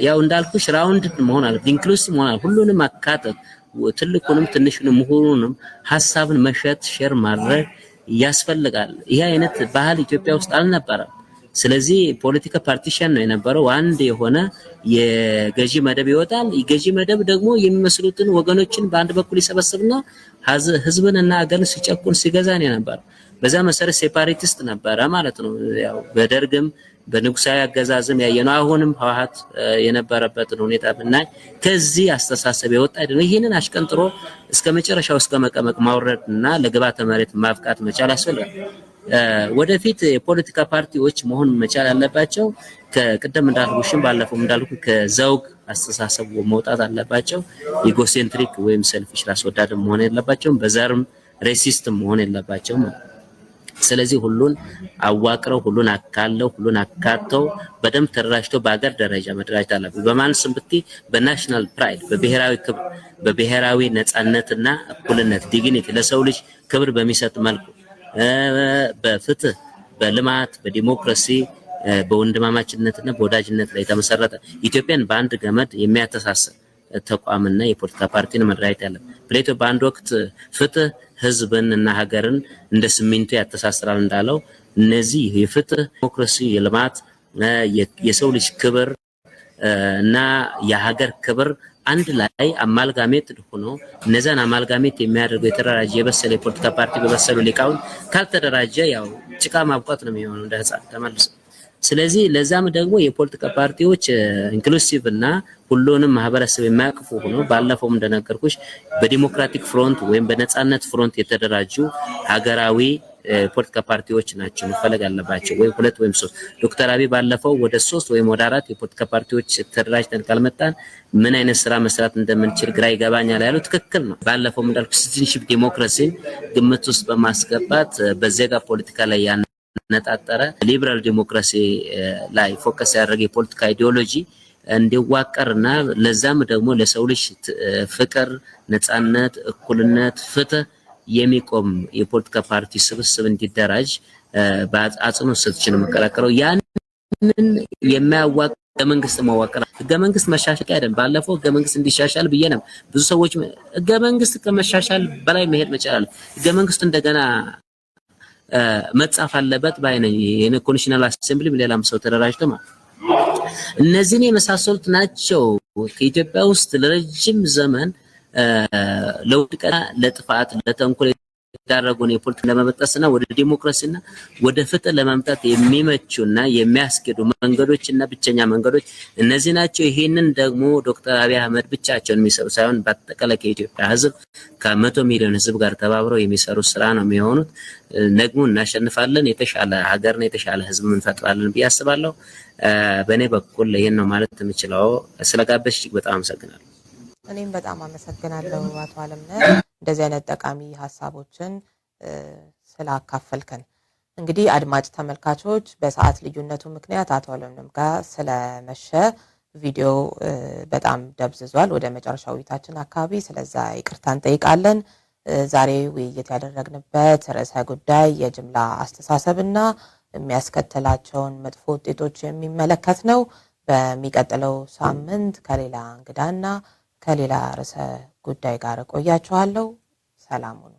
ያው እንዳልኩሽ ራውንድ መሆን አለ፣ ኢንክሉሲቭ መሆን አለ። ሁሉንም አካተት ትልቁንም ትንሹንም ምሁሩንም ሐሳብን መሸጥ ሼር ማድረግ ያስፈልጋል። ይሄ አይነት ባህል ኢትዮጵያ ውስጥ አልነበረም። ስለዚህ ፖለቲካ ፓርቲሽን ነው የነበረው። አንድ የሆነ የገዢ መደብ ይወጣል። የገዢ መደብ ደግሞ የሚመስሉትን ወገኖችን በአንድ በኩል ይሰበስብና ህዝብንና ሀገርን ሲጨቁን ሲገዛ ነው የነበረው። በዛ መሰረት ሴፓሬቲስት ነበረ ማለት ነው። ያው በደርግም በንጉሳዊ አገዛዝም ያየነው አሁንም ህወሓት የነበረበትን ሁኔታ ብናይ ከዚህ አስተሳሰብ የወጣ አይደለም። ይሄንን አሽቀንጥሮ እስከ መጨረሻው እስከ መቀመቅ ማውረድና ለግባተ መሬት ማብቃት መቻል ያስፈልጋል። ወደፊት የፖለቲካ ፓርቲዎች መሆን መቻል ያለባቸው ከቀደም እንዳልኩሽም ባለፈው እንዳልኩ ከዘውግ አስተሳሰብ መውጣት አለባቸው። ኢጎሴንትሪክ ወይም ሰልፊሽ ራስ ወዳድ መሆን የለባቸውም። በዘርም ሬሲስት መሆን የለባቸውም። ስለዚህ ሁሉን አዋቅረው ሁሉን አካለው ሁሉን አካተው በደንብ ተደራጅተው በአገር ደረጃ መደራጀት አለበት። በማን ስም ብትይ በናሽናል ፕራይድ በብሔራዊ ክብር በብሔራዊ ነጻነትና እኩልነት ዲግኒቲ ለሰው ልጅ ክብር በሚሰጥ መልኩ በፍትህ በልማት በዲሞክራሲ በወንድማማችነትና በወዳጅነት ላይ የተመሰረተ ኢትዮጵያን በአንድ ገመድ የሚያተሳስር ተቋምና የፖለቲካ ፓርቲን መደራጀት ያለ ፕሌቶ በአንድ ወቅት ፍትህ ህዝብንና ሀገርን እንደ ሲሚንቶ ያተሳስራል እንዳለው እነዚህ የፍትህ ዲሞክራሲ የልማት የሰው ልጅ ክብር እና የሀገር ክብር አንድ ላይ አማልጋሜት ሆኖ እነዛን አማልጋሜት የሚያደርገው የተደራጀ የበሰለ የፖለቲካ ፓርቲ በበሰሉ ሊቃውን ካልተደራጀ ያው ጭቃ ማብቋት ነው የሚሆነው እንደ ህፃን ተመልሶ። ስለዚህ ለዛም ደግሞ የፖለቲካ ፓርቲዎች ኢንክሉሲቭ እና ሁሉንም ማህበረሰብ የሚያቅፉ ሆኖ ባለፈውም እንደነገርኩሽ በዲሞክራቲክ ፍሮንት ወይም በነጻነት ፍሮንት የተደራጁ ሀገራዊ ፖለቲካ ፓርቲዎች ናቸው መፈለግ አለባቸው። ወይ ሁለት ወይም ሶስት። ዶክተር አብይ ባለፈው ወደ 3 ወይም ወደ 4 የፖለቲካ ፓርቲዎች ተደራጅተን ካልመጣን ምን አይነት ስራ መስራት እንደምንችል ግራ ይገባኛል ያለው ትክክል ነው። ባለፈው እንዳልኩ ሲቲዝንሺፕ ዲሞክራሲን ግምት ውስጥ በማስገባት በዜጋ ፖለቲካ ላይ ያነጣጠረ ሊበራል ዲሞክራሲ ላይ ፎከስ ያደረገ የፖለቲካ አይዲዮሎጂ እንዲዋቀርና ለዛም ደግሞ ለሰው ልጅ ፍቅር፣ ነጻነት፣ እኩልነት፣ ፍትህ የሚቆም የፖለቲካ ፓርቲ ስብስብ እንዲደራጅ በአጽንኦት ሰጥቼ ነው የምከራከረው። ያንን የሚያዋቅር ህገ-መንግስት መዋቅር ህገ-መንግስት መሻሻል አይደለም። ባለፈው ህገ-መንግስት እንዲሻሻል ብዬ ነው ብዙ ሰዎች ህገ-መንግስት ከመሻሻል በላይ መሄድ መቻል ህገ-መንግስት እንደገና መጻፍ አለበት ባይነኝ የኮንስቲቱሽናል አሴምብሊ ሌላም ሰው ተደራጅቶ ማለት እነዚህን የመሳሰሉት ናቸው ከኢትዮጵያ ውስጥ ለረጅም ዘመን ለውድቀትና ለጥፋት ለተንኮል የዳረጉን የፖለቲካ ለመበጠስና ወደ ዲሞክራሲና ወደ ፍትህ ለማምጣት የሚመቹና የሚያስኬዱ መንገዶችና ብቸኛ መንገዶች እነዚህ ናቸው። ይሄንን ደግሞ ዶክተር አብይ አህመድ ብቻቸውን የሚሰሩ ሳይሆን በአጠቃላይ ከኢትዮጵያ ህዝብ ከ100 ሚሊዮን ህዝብ ጋር ተባብረው የሚሰሩ ስራ ነው የሚሆኑት። ደግሞ እናሸንፋለን፣ የተሻለ ሀገርና የተሻለ ህዝብ እንፈጥራለን ብዬ አስባለሁ። በእኔ በኩል ይሄን ነው ማለት የምችለው። ስለጋበዝሽ እጅግ በጣም አመሰግናለሁ። እኔም በጣም አመሰግናለሁ አቶ አለምነህ እንደዚህ አይነት ጠቃሚ ሀሳቦችን ስላካፈልከን። እንግዲህ አድማጭ ተመልካቾች በሰዓት ልዩነቱ ምክንያት አቶ አለምነህ ጋር ስለመሸ ቪዲዮ በጣም ደብዝዟል። ወደ መጨረሻው ውይይታችን አካባቢ ስለዛ ይቅርታ እንጠይቃለን። ዛሬ ውይይት ያደረግንበት ርዕሰ ጉዳይ የጅምላ አስተሳሰብና የሚያስከትላቸውን መጥፎ ውጤቶች የሚመለከት ነው። በሚቀጥለው ሳምንት ከሌላ እንግዳና ከሌላ ርዕሰ ጉዳይ ጋር ቆያችኋለሁ። ሰላም ሁኑ።